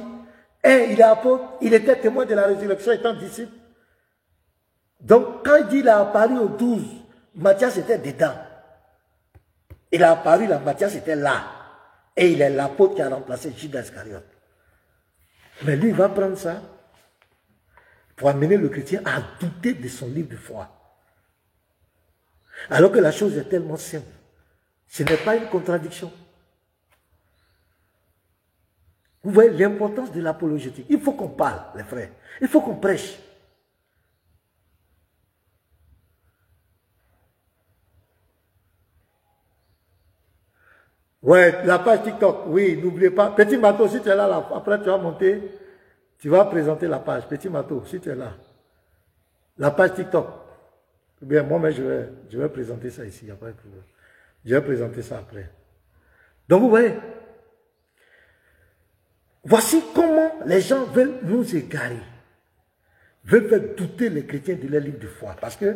A: Et il est apôtre, il était témoin de la résurrection étant disciple. Donc, quand il dit qu'il a apparu aux 12, Matthias était dedans. Il a apparu là, Matthias était là. Et il est l'apôtre qui a remplacé Judas Iscariote. Mais lui, il va prendre ça pour amener le chrétien à douter de son livre de foi. Alors que la chose est tellement simple. Ce n'est pas une contradiction. Vous voyez l'importance de l'apologétique. Il faut qu'on parle, les frères. Il faut qu'on prêche. Ouais, la page TikTok, oui, n'oubliez pas. Petit Mato, si tu es là, après tu vas monter, tu vas présenter la page. Petit Mato, si tu es là. La page TikTok. Bien, moi-même, je vais présenter ça ici. Après, je vais présenter ça après. Donc, vous voyez, voici comment les gens veulent nous égarer. Veulent faire douter les chrétiens de leur livre de foi. Parce que,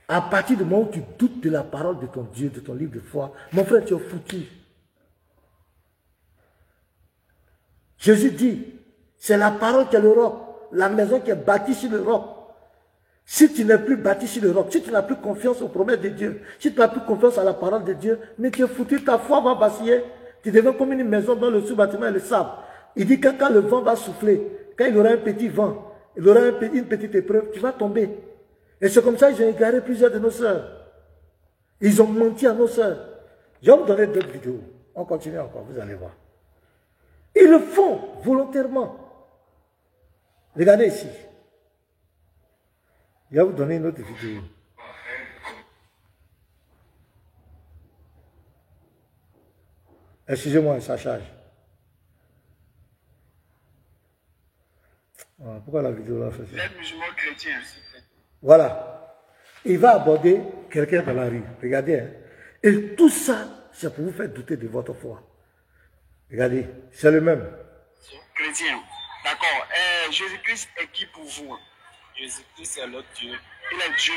A: à partir du moment où tu doutes de la parole de ton Dieu, de ton livre de foi, mon frère, tu es foutu. Jésus dit, c'est la parole qui est le roc, la maison qui est bâtie sur le roc. Si tu n'es plus bâti sur le roc, si tu n'as plus confiance aux promesses de Dieu, si tu n'as plus confiance à la parole de Dieu, mais tu es foutu, ta foi va vaciller. Tu deviens comme une maison dont le sous-bâtiment est le sable. Il dit que quand le vent va souffler, quand il y aura un petit vent, il y aura une petite épreuve, tu vas tomber. Et c'est comme ça qu'ils ont égaré plusieurs de nos sœurs. Ils ont menti à nos sœurs. Je vais vous donner d'autres vidéos. On continue encore, vous allez voir. Ils le font volontairement. Regardez ici. Je vais vous donner une autre vidéo. Excusez-moi, ça charge. Pourquoi la vidéo là fait ça?
B: Les musulmans chrétiens.
A: Voilà. Il va aborder quelqu'un dans la rue. Regardez. Hein. Et tout ça, c'est pour vous faire douter de votre foi. Regardez, c'est le même.
B: Chrétien. D'accord. Jésus-Christ est qui pour vous?
C: Jésus-Christ est notre Dieu.
B: Il est Dieu.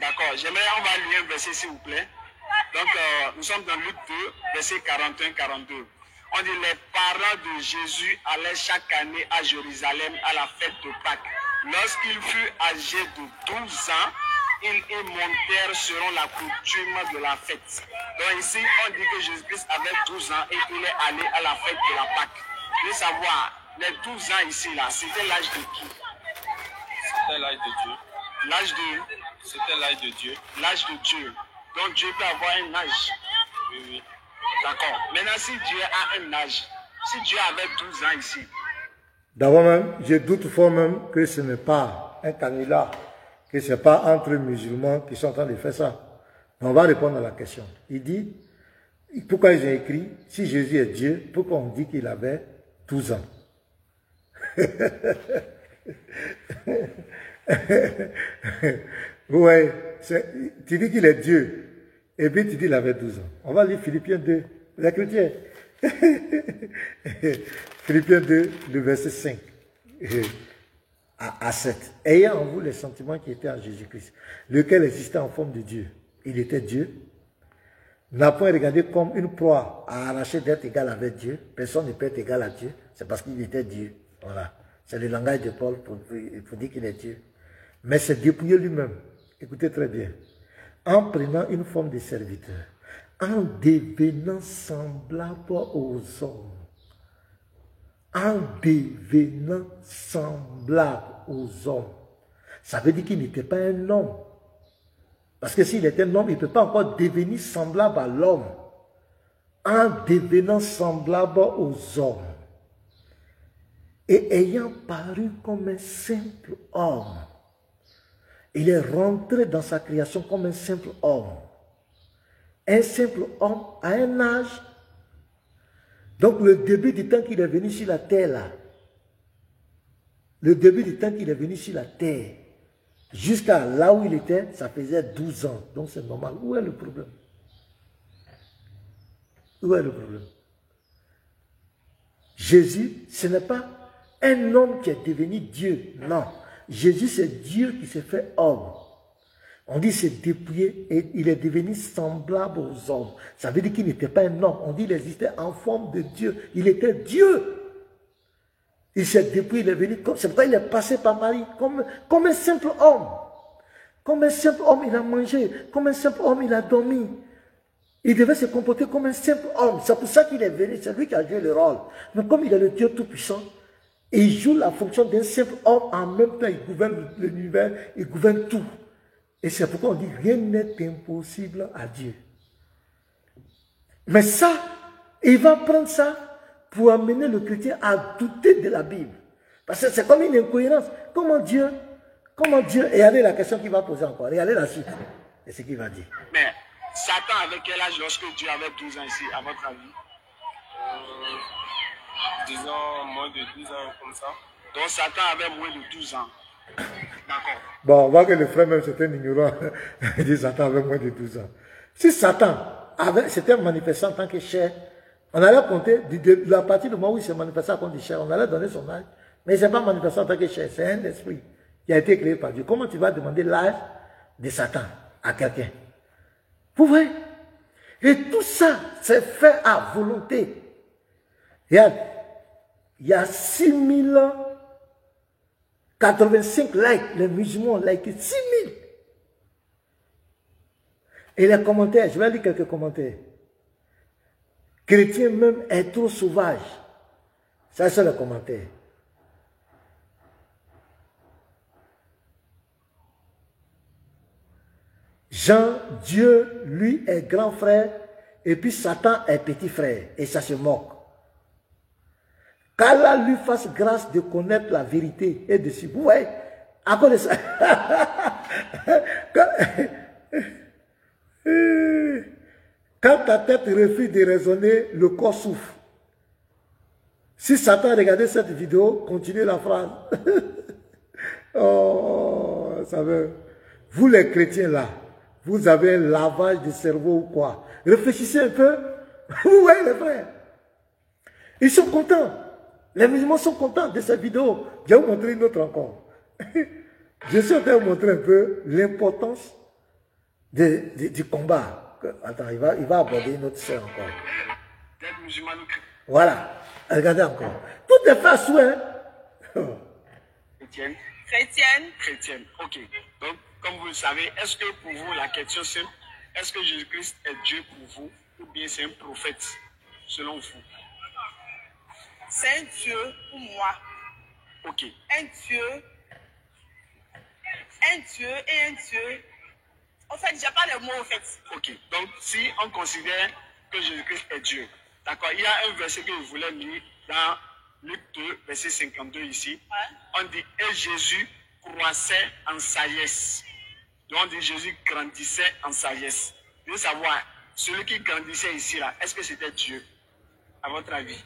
B: D'accord. J'aimerais, on va lire un verset s'il vous plaît. Donc, nous sommes dans Luc 2, verset 41-42. On dit, les parents de Jésus allaient chaque année à Jérusalem à la fête de Pâques. Lorsqu'il fut âgé de 12 ans, ils y montèrent selon la coutume de la fête. Donc ici, on dit que Jésus-Christ avait 12 ans et il est allé à la fête de la Pâques. Je veux savoir, les 12 ans ici, là, c'était l'âge de qui?
C: C'était l'âge de Dieu.
B: L'âge de...
C: C'était l'âge de Dieu.
B: L'âge de Dieu. Donc Dieu peut avoir un âge.
C: Oui, oui.
B: D'accord. Maintenant, si Dieu a un âge, si Dieu avait 12 ans ici.
A: D'abord même, je doute fort même que ce n'est pas un canular, que ce n'est pas entre musulmans qui sont en train de faire ça. Mais on va répondre à la question. Il dit, pourquoi ils ont écrit, si Jésus est Dieu, pourquoi on dit qu'il avait 12 ans? Ouais, tu dis qu'il est Dieu, et puis tu dis qu'il avait 12 ans. On va lire Philippiens 2, les chrétiens. Philippiens 2, le verset 5 à 7. Ayant en vous les sentiments qui étaient en Jésus-Christ, lequel existait en forme de Dieu. Il était Dieu. N'a point regardé comme une proie à arracher d'être égal avec Dieu. Personne ne peut être égal à Dieu. C'est parce qu'il était Dieu. Voilà. C'est le langage de Paul pour dire qu'il est Dieu. Mais c'est dépouillé lui-même. Écoutez très bien. En prenant une forme de serviteur, en devenant semblable aux hommes, en devenant semblable aux hommes. Ça veut dire qu'il n'était pas un homme. Parce que s'il était un homme, il ne peut pas encore devenir semblable à l'homme. En devenant semblable aux hommes. Et ayant paru comme un simple homme, il est rentré dans sa création comme un simple homme. Un simple homme à un âge. Donc le début du temps qu'il est venu sur la terre là, le début du temps qu'il est venu sur la terre, jusqu'à là où il était, ça faisait 12 ans. Donc c'est normal. Où est le problème? Où est le problème? Jésus, ce n'est pas un homme qui est devenu Dieu. Non. Jésus, c'est Dieu qui s'est fait homme. On dit c'est dépouillé et il est devenu semblable aux hommes. Ça veut dire qu'il n'était pas un homme. On dit qu'il existait en forme de Dieu. Il était Dieu. Il s'est dépouillé, il est venu comme... C'est pourquoi il est passé par Marie comme un simple homme. Comme un simple homme, il a mangé. Comme un simple homme, il a dormi. Il devait se comporter comme un simple homme. C'est pour ça qu'il est venu. C'est lui qui a joué le rôle. Mais comme il est le Dieu Tout-Puissant, il joue la fonction d'un simple homme. En même temps, il gouverne l'univers, il gouverne tout. Et c'est pourquoi on dit rien n'est impossible à Dieu. Mais ça, il va prendre ça pour amener le chrétien à douter de la Bible. Parce que c'est comme une incohérence. Comment Dieu, regardez la question qu'il va poser encore, regardez la suite, et ce qu'il va dire.
B: Mais Satan avait quel âge lorsque Dieu avait 12 ans ici, à votre avis?
C: Disons moins de 12 ans comme ça.
B: Donc Satan avait moins de 12 ans. D'accord.
A: Bon, on voit que le frère même c'était un ignorant. Il dit Satan avait moins de 12 ans. Si Satan c'était manifesté en tant que chair, on allait compter de la partie du moment où il s'est manifesté en tant que chair, on allait donner son âge. Mais il ne s'est pas manifesté en tant que chair, c'est un esprit qui a été créé par Dieu. Comment tu vas demander l'âge de Satan à quelqu'un? Vous voyez? Et tout ça, c'est fait à volonté. Regarde, il y a 6085 likes, les musulmans ont liké 6000. Et les commentaires, je vais lire quelques commentaires. Chrétien même est trop sauvage. Ça, c'est le commentaire. Jean, Dieu, lui, est grand frère, et puis Satan est petit frère, et ça se moque. Qu'Allah lui fasse grâce de connaître la vérité et de suivre. Vous voyez, à cause de ça. Quand ta tête refuse de raisonner, le corps souffre. Si Satan regardait cette vidéo, continuez la phrase. Oh, ça veut. Vous les chrétiens là, vous avez un lavage de cerveau ou quoi? Réfléchissez un peu. Vous voyez les frères. Ils sont contents. Les musulmans sont contents de cette vidéo. Je vais vous montrer une autre encore. Je suis en train de vous montrer un peu l'importance du combat. Attends, il va aborder une autre sœur encore. Voilà. Regardez encore. Tout est fait à souhait.
B: Chrétienne.
E: Chrétienne.
B: Chrétienne. Ok. Donc, comme vous le savez, est-ce que pour vous, la question simple, est-ce que Jésus-Christ est Dieu pour vous ou bien c'est un prophète selon vous?
E: C'est un Dieu pour moi.
B: Ok.
E: Un Dieu et un Dieu. En fait, j'ai pas les mots en fait.
B: Ok. Donc, si on considère que Jésus-Christ est Dieu, d'accord, il y a un verset que je voulais lire dans Luc 2, verset 52 ici.
E: Ouais.
B: On dit, et Jésus croissait en sagesse. Donc, on dit, Jésus grandissait en sagesse. Je veux savoir, celui qui grandissait ici, là, est-ce que c'était Dieu, à votre avis?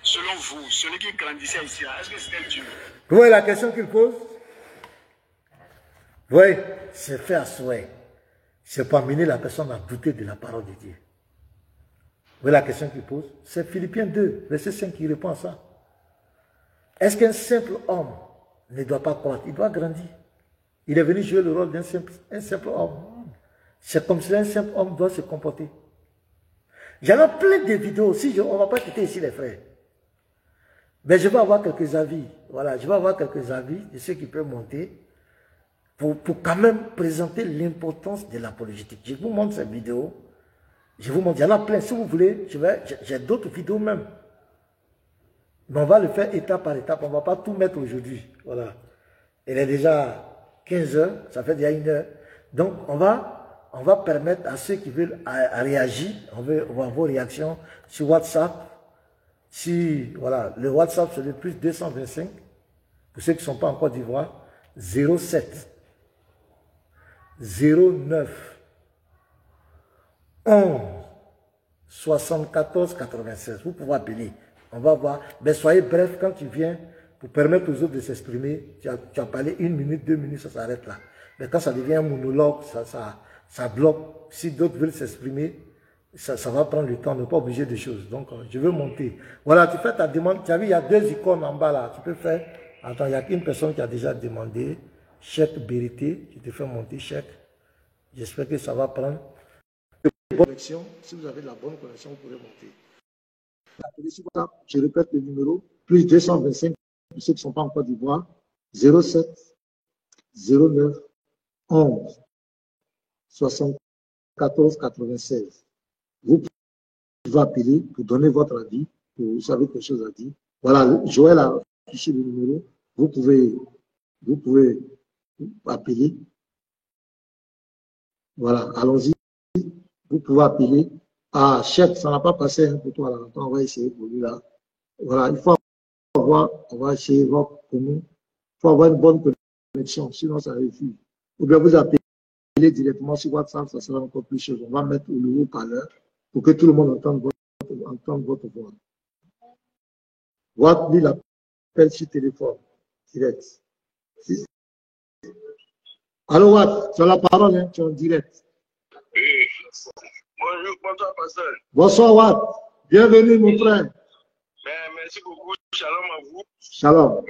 B: Selon vous, celui qui grandissait ici, là, est-ce que c'était Dieu?
A: Vous voyez la question qu'il pose? Vous voyez, c'est fait à souhait. C'est pour amener la personne à douter de la parole de Dieu. Vous voyez la question qu'il pose? C'est Philippiens 2, verset 5 qui répond à ça. Est-ce qu'un simple homme ne doit pas croître? Il doit grandir. Il est venu jouer le rôle d'un simple homme. C'est comme si un simple homme doit se comporter. J'en ai plein de vidéos. Si on ne va pas quitter ici les frères. Mais je vais avoir quelques avis. Voilà, je vais avoir quelques avis de ceux qui peuvent monter pour quand même présenter l'importance de l'apologétique. Je vous montre cette vidéo. Je vous montre, il y en a plein. Si vous voulez, j'ai d'autres vidéos même. Mais on va le faire étape par étape. On ne va pas tout mettre aujourd'hui. Voilà. Il est déjà 15 heures. Ça fait déjà 1 heure. Donc, on va permettre à ceux qui veulent réagir. On va voir vos réactions sur WhatsApp. Si, voilà, le WhatsApp, c'est le plus 225. Pour ceux qui ne sont pas en Côte d'Ivoire, 07 09 11 74 96. Vous pouvez appeler. On va voir. Mais soyez bref quand tu viens pour permettre aux autres de s'exprimer. Tu as parlé 1 minute, 2 minutes, ça s'arrête là. Mais quand ça devient un monologue, ça bloque. Si d'autres veulent s'exprimer, ça va prendre le temps. On n'est pas obligé de choses. Donc, je veux monter. Voilà, tu fais ta demande. Tu as vu, il y a 2 icônes en bas là. Tu peux faire. Attends, il y a qu'une personne qui a déjà demandé. Chèque vérité. Je te fais monter chèque. J'espère que ça va prendre. Connexion. Si vous avez la bonne connexion, vous pouvez monter. Je répète le numéro. Plus 225 pour ceux qui ne sont pas en Côte d'Ivoire. 07 09 11 74 96. Vous pouvez appeler pour donner votre avis, pour vous savez quelque chose à dire. Voilà, Joël a affiché le numéro. Vous pouvez appeler. Voilà, allons-y. Vous pouvez appeler Ah, chef, ça n'a pas passé hein, pour toi là. Attends, on va essayer pour lui là. Voilà, il faut avoir, on va essayer voir pour nous. Il faut avoir une bonne connexion, sinon ça refuse. Ou bien vous appelez directement sur WhatsApp, ça sera encore plus cher. On va mettre le haut-parleur pour que tout le monde entende votre voix. Watt, lui, l'appelle sur téléphone, direct. Allô, Watt, tu as la parole, hein, tu es en direct.
B: Oui. Bonjour, bonsoir, pasteur.
A: Bonsoir, Watt. Bienvenue, mon frère.
B: Merci beaucoup. Shalom à vous.
A: Shalom.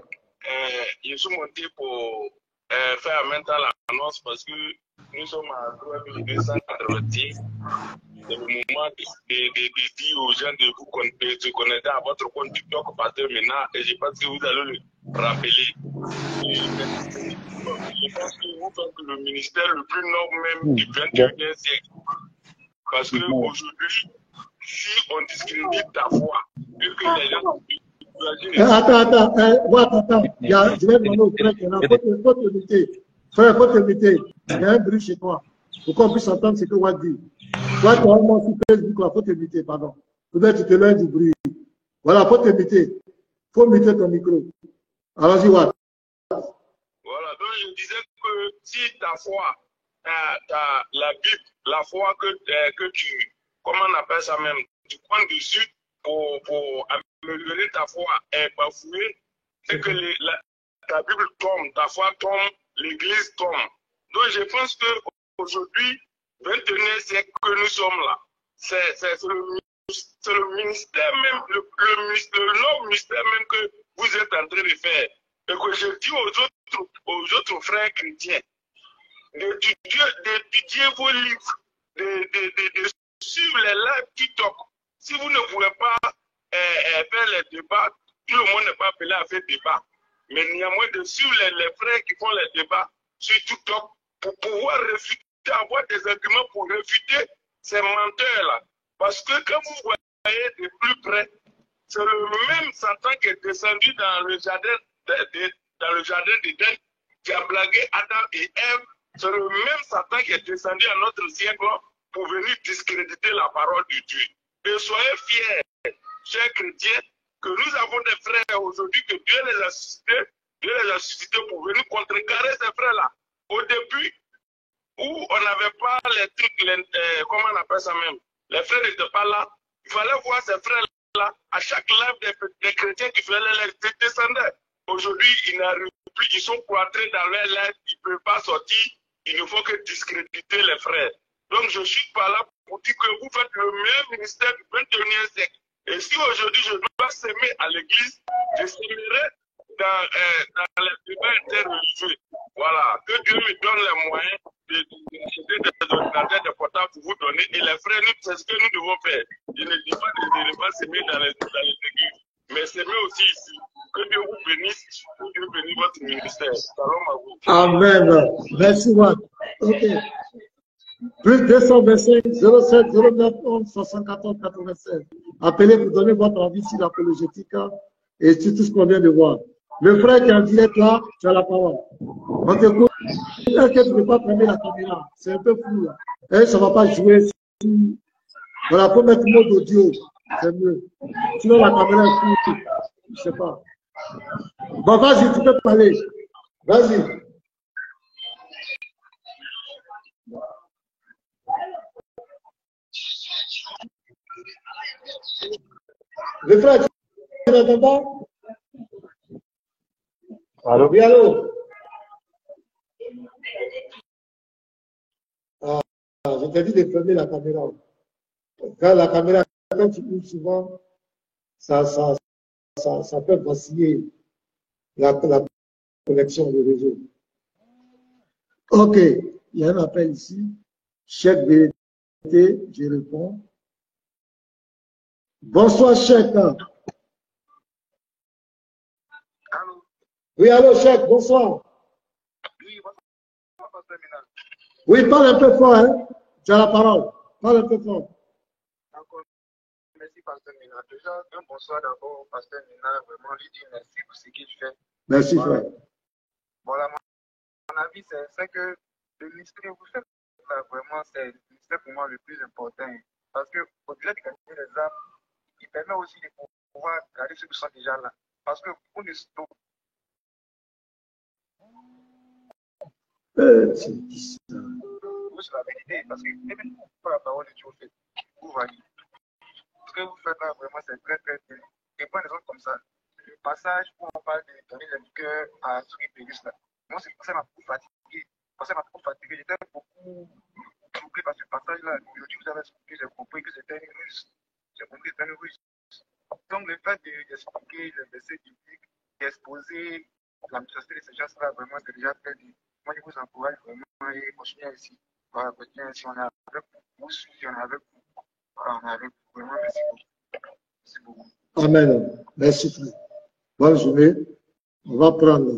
B: Je suis monté pour faire en même temps l'annonce parce que nous sommes à 3280. C'est le moment de dire aux gens de se connecter à votre compte TikTok pasteur maintenant et je pense que vous allez le rappeler. Je pense que vous faites le ministère le plus noble même du 21e siècle. Parce qu'aujourd'hui, si on discrédite ta foi, vu que les gens...
A: Attends, je vais demander au frère qu'il y en a. Faut te muter. Frère, faut te muter. Il y a un bruit chez toi. Pour qu'on puisse entendre ce que Watt dit. Toi, tu as vraiment sur Facebook, là, faut te muter, pardon. Peut-être que tu te lèves du bruit. Voilà, faut te muter. Faut muter ton micro. Allons-y, Watt.
B: Voilà, donc je disais que si ta foi, la Bible, la foi que tu, comment on appelle ça même, tu prends dessus pour améliorer ta foi est bafouée, c'est que ta Bible tombe, ta foi tombe, l'Église tombe. Donc je pense qu'aujourd'hui, 21e siècle que nous sommes là, c'est le ministère même, le noble ministère même que vous êtes en train de faire. Et que je dis aux autres frères chrétiens d'étudier vos livres, de suivre les lives TikTok. Si vous ne pouvez pas faire les débats, tout le monde n'est pas appelé à faire débat. Mais néanmoins, de suivre les frères qui font les débats sur TikTok pour pouvoir réfuter, avoir des arguments pour réfuter ces menteurs-là. Parce que quand vous voyez de plus près, c'est le même Satan qui est descendu dans le jardin d'Éden, qui a blagué Adam et Ève. C'est le même Satan qui est descendu à notre siècle pour venir discréditer la parole de Dieu. Et soyez fiers, chers chrétiens, que nous avons des frères aujourd'hui, que Dieu les a suscités pour venir contrecarrer ces frères-là. Au début, où on n'avait pas les trucs, comment on appelle ça même, les frères n'étaient pas là, il fallait voir ces frères-là, à chaque live des chrétiens qui faisaient les descendants. Aujourd'hui, ils n'arrivent plus, ils sont cloîtrés dans leur live, ils ne peuvent pas sortir, il ne faut que discréditer les frères. Donc je suis pas là pour dire que vous faites le meilleur ministère du 21e siècle. Et si aujourd'hui je dois s'aimer à l'église, je s'aimerai dans les débats interreligieux. Voilà, que Dieu me donne les moyens d'acheter des ordinateurs, des portables pour vous donner. Et les frères, c'est ce que nous devons faire. Je ne dis pas de ne pas s'aimer dans les églises, mais s'aimer aussi ici. Que Dieu vous bénisse, que Dieu bénisse votre ministère. Shalom à vous.
A: Amen. Merci, Watt. Ok. Plus 225 07 09 11 74 96. Appelez pour donner votre avis sur l'apologétique et sur tout ce qu'on vient de voir. Le frère qui est en direct là, tu as la parole. On t'écoute. Est-ce que tu ne peux pas fermer la caméra? C'est un peu flou là. Et ça ne va pas jouer. Voilà, pour mettre mode audio, c'est mieux. Sinon la caméra est floue. Je ne sais pas. Bon, vas-y, tu peux parler. Vas-y. Le frère, tu n'entends pas? Allô? Oui, allô? Ah, je t'ai dit de fermer la caméra. Quand la caméra, quand tu ouvres souvent, ça peut vaciller la connexion de réseau. Ok, il y a un appel ici. Chef BT, je réponds. Bonsoir, chef.
B: Allô?
A: Oui, allô, chef, bonsoir.
B: Oui, bonsoir, pasteur Mina.
A: Oui, parle un peu fort, hein. Tu as la parole. Parle un peu fort.
B: D'accord. Merci, pasteur Mina. Déjà, un bonsoir d'abord, pasteur Mina. Vraiment, lui dire merci pour ce qu'il fait.
A: Merci, frère.
B: Voilà, mon avis, c'est que le ministère que vous faites, là, vraiment, c'est le ministère pour moi le plus important.
F: Parce qu'au-delà de gagner les âmes, il permet aussi de pouvoir garder ceux qui sont déjà là. Parce que pour nous, c'est la vérité. Parce que même pour la parole de Dieu, vous voyez. Ce que vous faites là, vraiment, c'est très, très bien. Et pour des gens comme ça, le passage où on parle de donner le cœur à ceux qui périssent là, moi, c'est pour ça que m'a beaucoup fatigué. Parce que m'a beaucoup fatigué. J'étais beaucoup troublé par ce passage-là. Aujourd'hui, vous avez expliqué, j'ai compris que c'était une ruse. J'ai compris que c'était une ruse. Donc, le fait d'expliquer le verset biblique, d'exposer la méchanceté de ces gens-là, vraiment, c'est déjà très bien. Moi, je vous encourage vraiment et continuez ainsi. Voilà, continuez ainsi. On est avec vous, suivez, on est avec vous. Voilà, on est avec vous. Vraiment, merci beaucoup. Merci beaucoup.
A: Amen. Merci, frère. Bonne journée. On va prendre.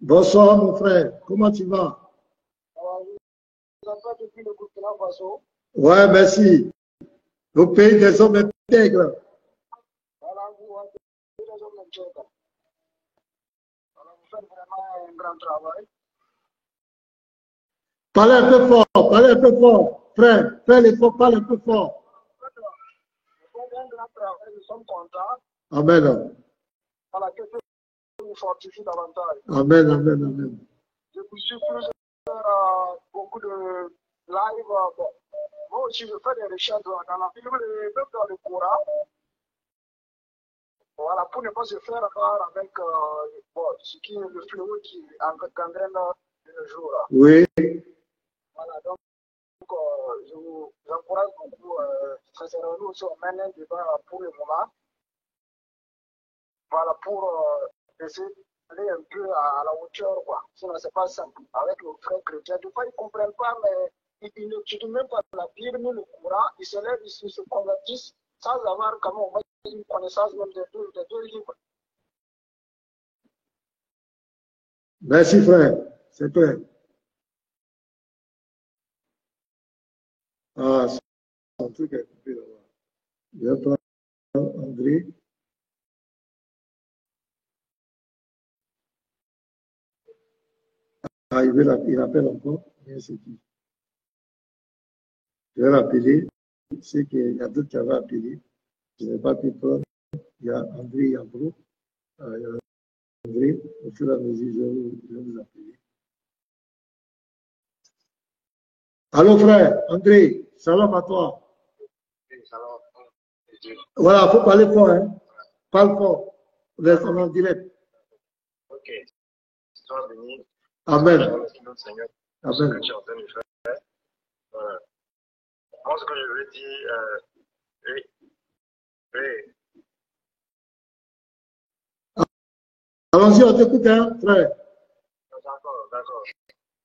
A: Bonsoir, mon frère. Comment tu vas? Ouais, merci. Au pays des hommes intègres. Parlez un peu fort, parlez un peu fort. Frère, fais l'effort, parle un peu fort.
F: Nous sommes contents.
A: Amen.
F: Voilà, que Dieu nous fortifie davantage.
A: Amen, amen, amen.
F: Je vous suis beaucoup de live. Bon. Moi aussi, je fais des recherches dans la Bible, même dans le Coran. Voilà, pour ne pas se faire avoir avec bon, ce qui est le fléau qui gangrène de nos jours.
A: Oui.
F: Voilà, donc je vous encourage beaucoup. Sincèrement, nous aussi, on mène un débat pour le moment. Voilà, pour essayer d'aller un peu à la hauteur, quoi. Sinon, c'est pas simple. Avec nos frères chrétiens, des fois, ils ne comprennent pas, mais ils n'étudient même pas la Bible, ni le Coran. Ils se lèvent, ils se convertissent sans avoir quand même une connaissance même des deux livres.
A: Merci, frère. C'est clair. Ah, son truc est coupé là-bas. Je vais prendre André. Ah, il appelle encore. C'est qui? Je vais l'appeler. Je sais qu'il y a d'autres qui avaient appelé. Je n'ai pas pu prendre. Il y a André Yabro. Il y a André. Au fur et à mesure, je vais vous appeler. Allô, frère. André. Salam à toi.
F: Salam.
A: Voilà, il faut parler fort. Hein? Parle fort. Reste en direct.
F: Ok. Sois béni.
A: Amen.
F: Seigneur.
A: Amen.
F: Ce que tu es en train de faire. Voilà. Moi, ce que je veux dire, oui.
A: Allons-y, on t'écoute, hein, frère.
F: D'accord, d'accord.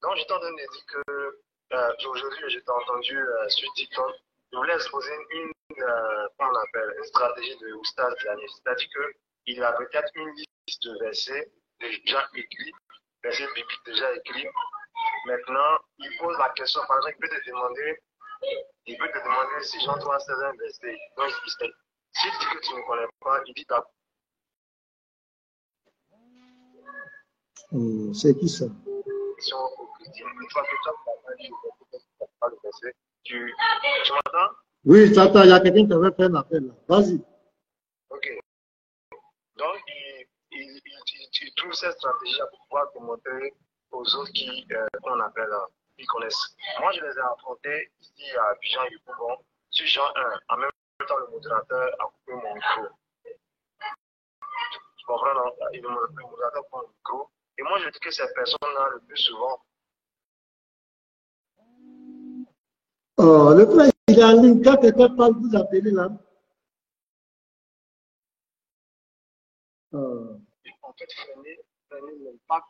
F: Donc, j'étais en train de dire que aujourd'hui, j'étais entendu sur TikTok, je voulais exposer comment on appelle, une stratégie de Oustaz de l'année. C'est-à-dire qu'il y a peut-être une liste de versets déjà écrits, versets bibliques déjà écrits. Maintenant, il pose la question, par exemple, il peut te demander si Jean 3, 16 un verset. Donc, s'il dit que tu ne connais pas, il dit d'accord.
A: C'est qui ça?
F: Une fois que tu as pas le verset, tu m'entends?
A: Oui, j'entends, il y a quelqu'un qui avait fait un appel là. Vas-y.
F: Ok. Donc, il trouve cette stratégie pour pouvoir montrer aux autres qui, qu'on appelle, qui connaissent. Moi, je les ai affrontés ici à Jean Yopougon, sur Jean 1. En même temps, le modérateur a coupé mon micro. Tu comprends, non? Le modérateur prend le micro. Et moi, je dis que ces personnes-là, le plus souvent.
A: Oh, le frère, il est en ligne. Quand quelqu'un parle, vous appelez là.
F: En fait, freiner l'impact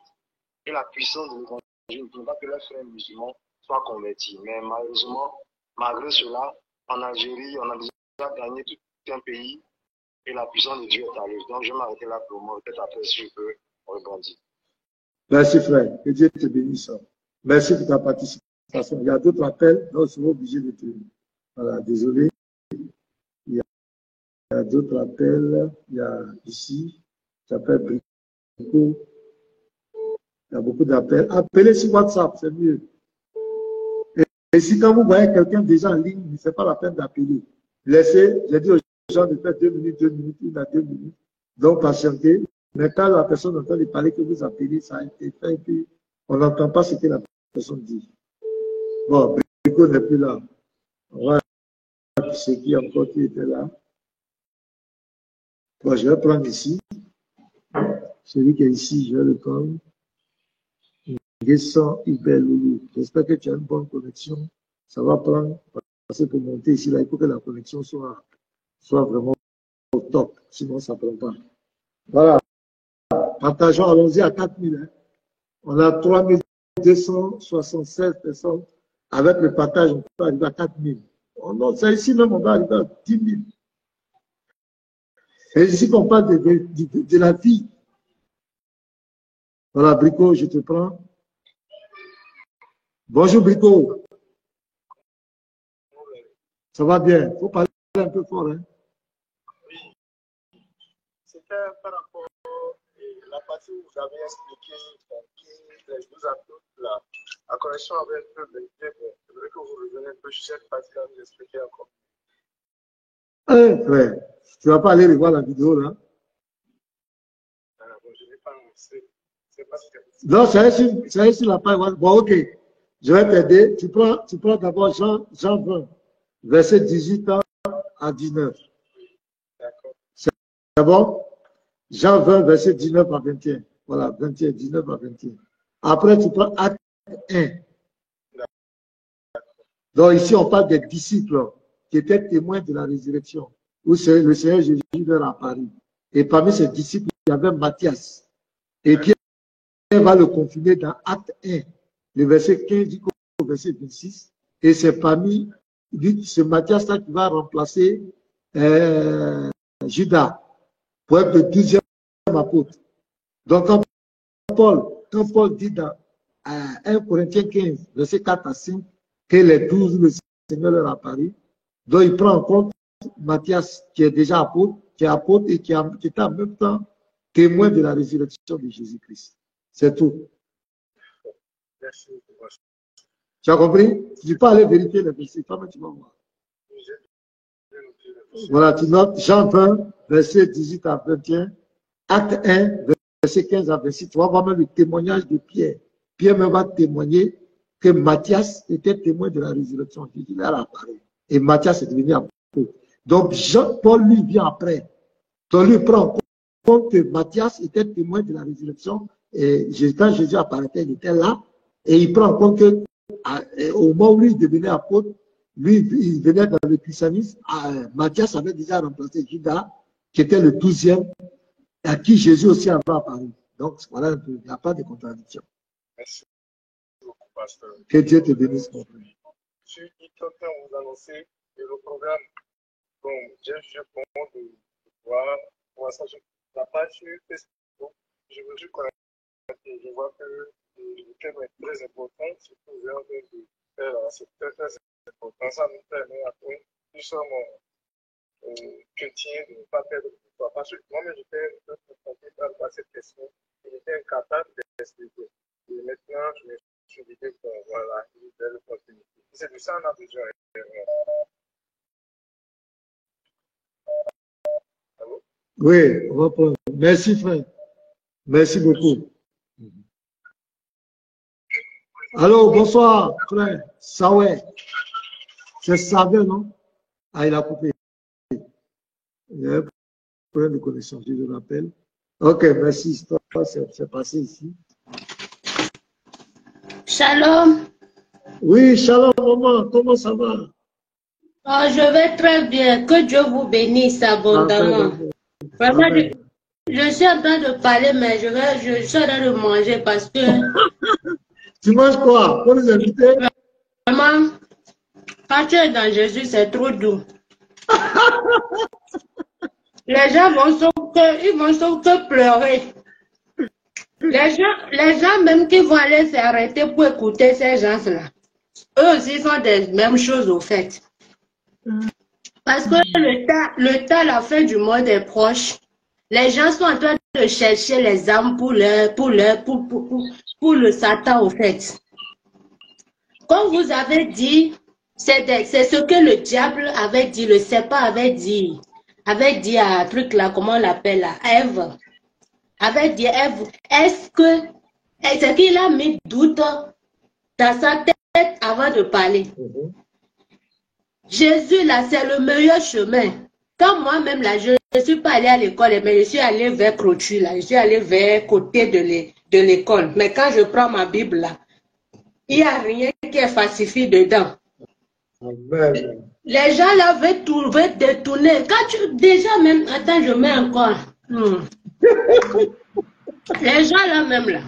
F: et la puissance de l'évangile pour ne pas que les frères musulmans soient convertis. Mais malheureusement, malgré cela, en Algérie, on a déjà gagné tout un pays et la puissance de Dieu est à l'œuvre. Donc, je vais m'arrêter là pour moi. Peut-être après, si je peux rebondir.
A: Merci, frère. Que Dieu te bénisse. Merci pour ta participation. Il y a d'autres appels, donc nous sommes obligés de te. Voilà, désolé. Il y a d'autres appels. Il y a ici, j'appelle Brico. Il y a beaucoup d'appels. Appelez sur WhatsApp, c'est mieux. Et si quand vous voyez quelqu'un déjà en ligne, ce n'est pas la peine d'appeler. Laissez, j'ai dit aux gens de faire 2 minutes, 1 à 2 minutes. Donc, patientez. Mais quand la personne entend de parler que vous appelez, ça a été fait et puis on n'entend pas ce que la personne dit. Bon, Brico n'est plus là. On va ce qui encore qui était là. Bon, je vais prendre ici. Celui qui est ici, je vais le prendre. Descends, Ibel Loulou. J'espère que tu as une bonne connexion. Ça va prendre, parce que pour monter ici, là, il faut que la connexion soit vraiment au top. Sinon, ça ne prend pas. Voilà. Partageons, allons-y à 4000. Hein. On a 3276 personnes. Avec le partage, on peut arriver à 4000. Oh non, c'est ici même, on va arriver à 10 000. C'est ici qu'on parle de la vie. Voilà, Brico, je te prends. Bonjour, Brico. Ça va bien? Il faut parler un peu fort. Hein?
F: Oui. C'était par rapport à la partie où vous avez expliqué les 12 apôtres, la connexion avait un peu baissé. Je voudrais que vous reveniez un peu sur cette partie-là, vous expliquer encore.
A: Frère, tu ne vas pas aller revoir la vidéo là?
F: Bon, je n'ai pas annoncé.
A: Non, c'est sur la page. Bon, ok. Je vais t'aider. Tu prends d'abord Jean 20, verset 18 à 19.
F: D'accord.
A: C'est bon? Jean 20, verset 19 à 21. Voilà, 21, 19 à 21. Après, tu prends Acte 1. Donc ici, on parle des disciples qui étaient témoins de la résurrection, où le Seigneur Jésus leur a apparu. Et parmi ces disciples, il y avait Matthias. Et Pierre va le confirmer dans Acte 1, le verset 15 au verset 26. Et c'est parmi, c'est Matthias-là qui va remplacer Judas pour être le 12e apôtre. Donc, quand Paul dit dans 1 Corinthiens 15, verset 4 à 5, que les 12, le Seigneur leur a apparu, donc il prend en compte Matthias, qui est déjà apôtre, qui est apôtre et qui est en même temps témoin de la résurrection de Jésus-Christ. C'est tout.
F: Merci.
A: Tu as compris? Tu peux aller vérifier les versets, toi-même tu vas voir. Voilà, tu notes Jean 20, verset 18 à 21, Acte 1, verset 15 à 26. Tu vas voir même le témoignage de Pierre. Pierre me va témoigner que Matthias était témoin de la résurrection. Jésus leur a apparu. Et Matthias est devenu apôtre. Donc, Paul, lui, vient après. Donc, lui prend en compte que Matthias était témoin de la résurrection. Et quand Jésus apparaissait, il était là. Et il prend en compte que au moment où lui devenait apôtre, lui, il venait dans le christianisme. Matthias avait déjà remplacé Judas, qui était le 12e, à qui Jésus aussi avait apparu. Donc, voilà un peu. Il n'y a pas de contradiction.
F: Merci beaucoup, pasteur.
A: Que Dieu te bénisse, mon frère.
F: Sur TikTok, on vous annoncer le programme. Bon, j'ai jugé pour moi de voir ça sur la page sur Facebook. Je veux juste connaître. Je vois que le thème est très important. Surtout, vous avez de faire, c'est très, très important. Ça nous permet après, nous sommes chrétiens de ne pas perdre le pouvoir. Parce que moi-même, j'étais un peu confronté par cette question. J'étais incapable d'expliquer. Et maintenant, je me suis dit que voilà, il y a l'opportunité. C'est de ça qu'on a besoin. Allô?
A: Oui, on va prendre. Merci, frère. Merci beaucoup. Allô, bonsoir, frère. Sawé. C'est Savé, non? Ah, il a coupé. Il y a un problème de connexion, je le rappelle. Ok, merci. C'est passé ici.
G: Shalom.
A: Oui, shalom, maman. Comment ça va?
G: Oh, je vais très bien. Que Dieu vous bénisse abondamment. Vraiment, je suis en train de parler, mais je suis en train de manger parce que...
A: Tu manges quoi? Pour les invités?
G: Vraiment, quand tu es dans Jésus, c'est trop doux. Les gens vont sauf que pleurer. Les gens même qui vont aller s'arrêter pour écouter ces gens-là, eux aussi font des mêmes choses au fait. Parce que le temps, la fin du monde est proche. Les gens sont en train de chercher les âmes pour le Satan, au fait. Comme vous avez dit, c'est ce que le diable avait dit, le serpent avait dit à truc là, comment on l'appelle là, Ève. Avait dit Ève, est-ce qu'il a mis doute dans sa tête avant de parler? Jésus là, c'est le meilleur chemin. Comme moi-même là, je ne suis pas allée à l'école, mais je suis allée vers Crochu là, je suis allée vers côté de l'école. Mais quand je prends ma Bible là, il n'y a rien qui est falsifié dedans.
A: Amen.
G: Les gens là veulent détourner. Quand tu déjà même, attends, je mets encore. Les gens là même là,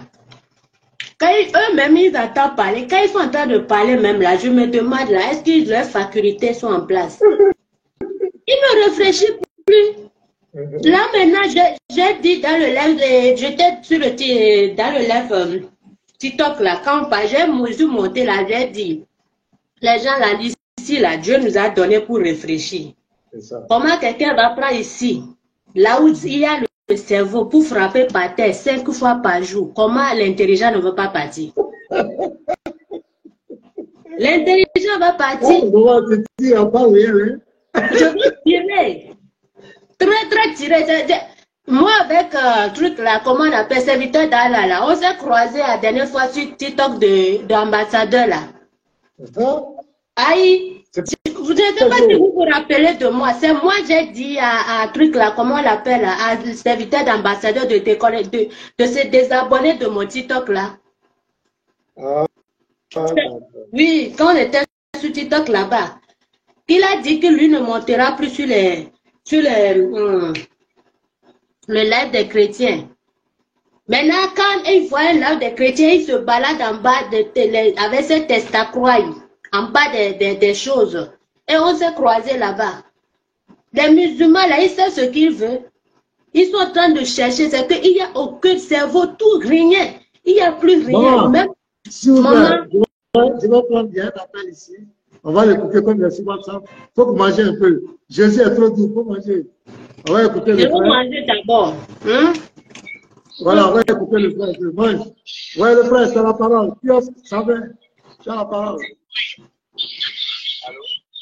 G: quand eux-mêmes ils entendent parler, quand ils sont en train de parler même là, je me demande là, est-ce que leurs facultés sont en place? Ils ne réfléchissent plus. Là maintenant, j'ai dit dans le live, j'étais sur dans le live TikTok là, quand j'ai monté là, j'ai dit, les gens là, ici là, Dieu nous a donné pour réfléchir. Comment quelqu'un va prendre ici, là où il y a le cerveau pour frapper par terre 5 fois par jour, comment l'intelligent ne veut pas partir? L'intelligent va partir. Je veux tirer. Très tiré. Moi avec truc là, comment on appelle, serviteur d'Allah là, on s'est croisé la dernière fois sur TikTok d'ambassadeur là. Aïe, vous ne savez pas si vous vous rappelez de moi. C'est moi j'ai dit à truc là, comment on l'appelle, à serviteur d'ambassadeur de se désabonner de mon TikTok là. Oui, quand on était sur TikTok là-bas, il a dit que lui ne montera plus sur le live des chrétiens. Maintenant, quand il voit un live des chrétiens, il se balade en bas avec ses testacroix, en bas des choses. Et on s'est croisés là-bas. Les musulmans, là, ils savent ce qu'ils veulent. Ils sont en train de chercher, c'est qu'il n'y a aucun cerveau, tout, rien. Il n'y a plus rien. Même, maman,
A: je vais prendre bien l'appel ici. On va l'écouter comme les WhatsApp. Il faut que manger un peu. Jésus est trop doux, il faut manger. On va écouter le frère.
G: Je vais manger d'abord.
A: Voilà, on va écouter le frère. Je mange. Ouais, le frère, c'est la parole. Ça va. Tu as la parole.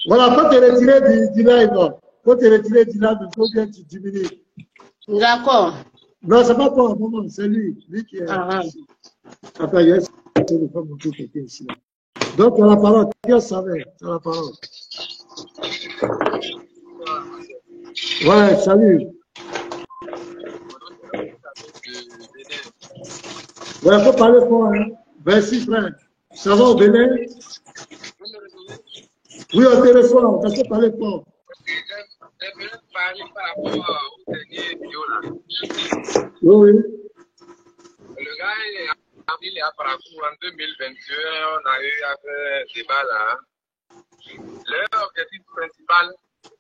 A: Voilà, il faut te retirer du live. Il faut te retirer du live, il faut bien tu diminues.
G: D'accord.
A: Non, c'est pas toi, maman, c'est lui. Lui qui est ici. Attends, il y a un téléphone qui est ici. Donc, tu as la parole. Qui savait? Tu as la parole. Ouais, salut. Ouais, il faut parler fort. Hein. Merci, frère. Ça va au Bénin? Oui, on te reçoit. On t'a fait parler fort.
C: Je voulais parler par rapport au dernier vidéo là.
A: Oui.
C: Le gars, il est à Parakou en 2021, on a eu un débat là. Leur objectif principal,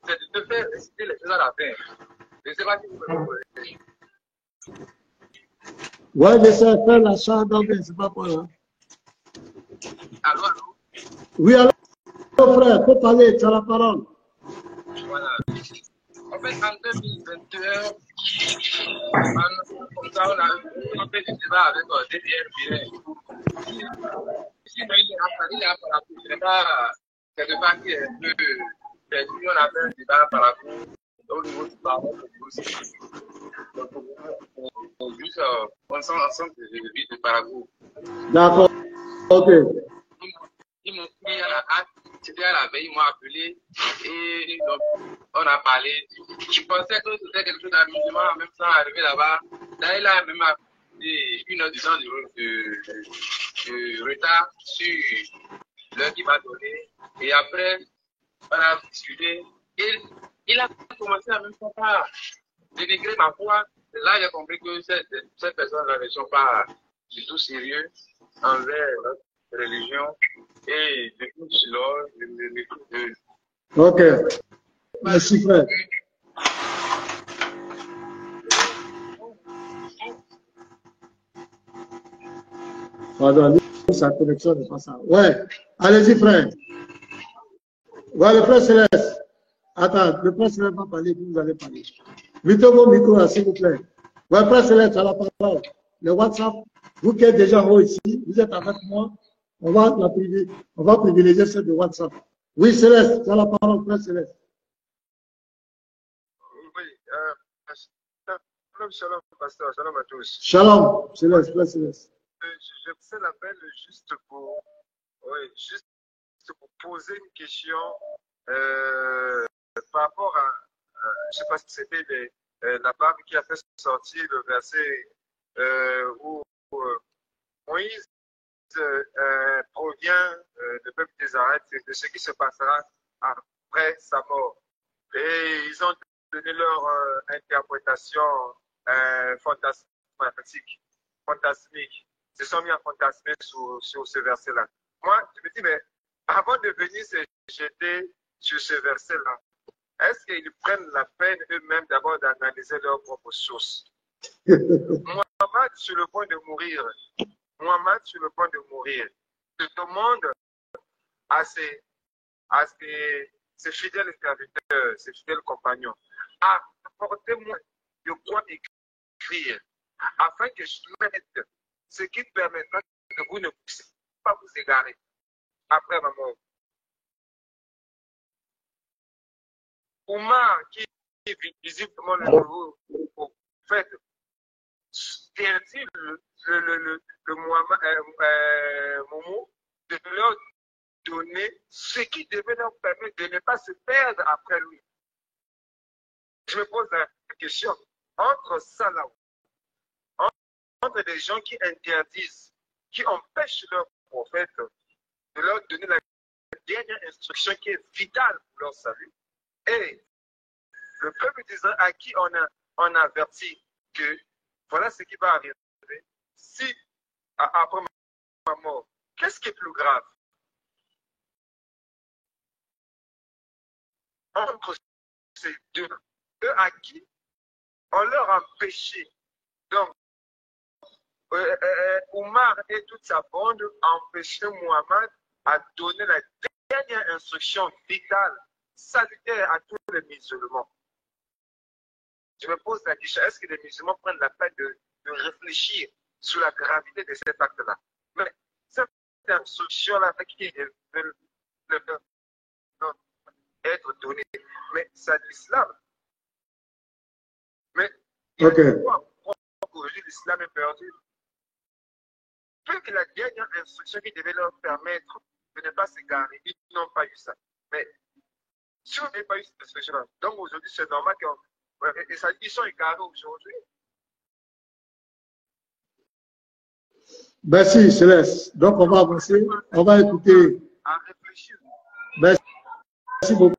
C: c'est de te faire réciter les choses à la fin. Je ne sais pas si vous pouvez.
A: Ouais, je sais faire la chambre, donc c'est pas pour là.
C: Allô?
A: Oui, allô, frère, faut parler, tu as la parole.
C: Voilà. En fait, en 2021, comme ça, on a fait du débat avec DDR Biret. Sinon, il est à Parakou. C'est pas quelque part qui est un peu perdu. On a fait un débat à Parakou au niveau du parlement. Donc, juste, on sent ensemble que je vis de Parakou.
A: D'accord, ok.
C: Ils m'ont pris à la hâte. C'était à la veille, ils m'ont appelé et donc, on a parlé. Je pensais que c'était quelque chose d'amusement en même temps arrivé là-bas. Là, il a même appelé 1 heure de retard sur l'heure qu'il m'a donné. Et après, on a discuté. Et il a commencé à même pas dénigrer ma foi. Là, j'ai compris que ces personnes-là ne sont pas du tout sérieux envers notre religion. Et depuis cela, je m'écoute de...
A: Ok. Merci, frère. Pardon, sa connexion n'est pas ça. Ouais, allez-y, frère. Ouais, le frère Céleste. Attends, le frère Céleste va parler, vous allez parler. Mettez vos micros là, s'il vous plaît. Ouais, Frère Céleste, à la parole. Le WhatsApp, vous qui êtes déjà en haut ici, vous êtes avec moi, on va privilégier celle de WhatsApp. Oui, Céleste, tu as la parole, Frère Céleste.
F: Oui, shalom, pasteur, shalom à tous.
A: Shalom, Céleste, Frère Céleste.
F: Je fais l'appel juste pour poser une question par rapport à, je ne sais pas si c'était la Bible qui a fait sortir le verset où Moïse provient du peuple des Arêtes de ce qui se passera après sa mort. Et ils ont donné leur interprétation fantasmique. Ils se sont mis à fantasmer sur ce verset-là. Moi, je me dis, mais avant de venir se jeter sur ce verset-là, est-ce qu'ils prennent la peine eux-mêmes d'abord d'analyser leurs propres sources? Mohamed sur le point de mourir, je demande à ses fidèles serviteurs, ses fidèles compagnons, apportez-moi de quoi écrire, afin que je mette ce qui permettra que vous ne puissiez pas vous égarer après ma mort. Omar, qui est visiblement le nouveau prophète, interdit le Momo de leur donner ce qui devait leur permettre de ne pas se perdre après lui. Je me pose la question, entre ça là, entre des gens qui interdisent, qui empêchent leur prophète de leur donner la dernière instruction qui est vitale pour leur salut, et le peuple d'Israël à qui on a averti que voilà ce qui va arriver si après ma mort. Qu'est-ce qui est plus grave? Entre ces deux, eux à qui on leur a empêché. Donc, Omar et toute sa bande empêchaient Mohamed à donner la dernière instruction vitale, salutaire à tous les musulmans. Je me pose la question, est-ce que les musulmans prennent la peine de réfléchir sur la gravité de cet acte-là? Mais cette instruction-là qui veut être donnée, mais c'est l'islam. Mais pourquoi aujourd'hui l'islam est perdu? Peut que la dernière instruction qui devait leur permettre de ne pas s'égarer, ils n'ont pas eu ça. Mais si on n'avait pas eu cette instruction-là, donc aujourd'hui c'est normal qu'ils sont égarés aujourd'hui.
A: Merci, Céleste. Donc, on va avancer. On va écouter.
F: À réfléchir.
A: Merci beaucoup.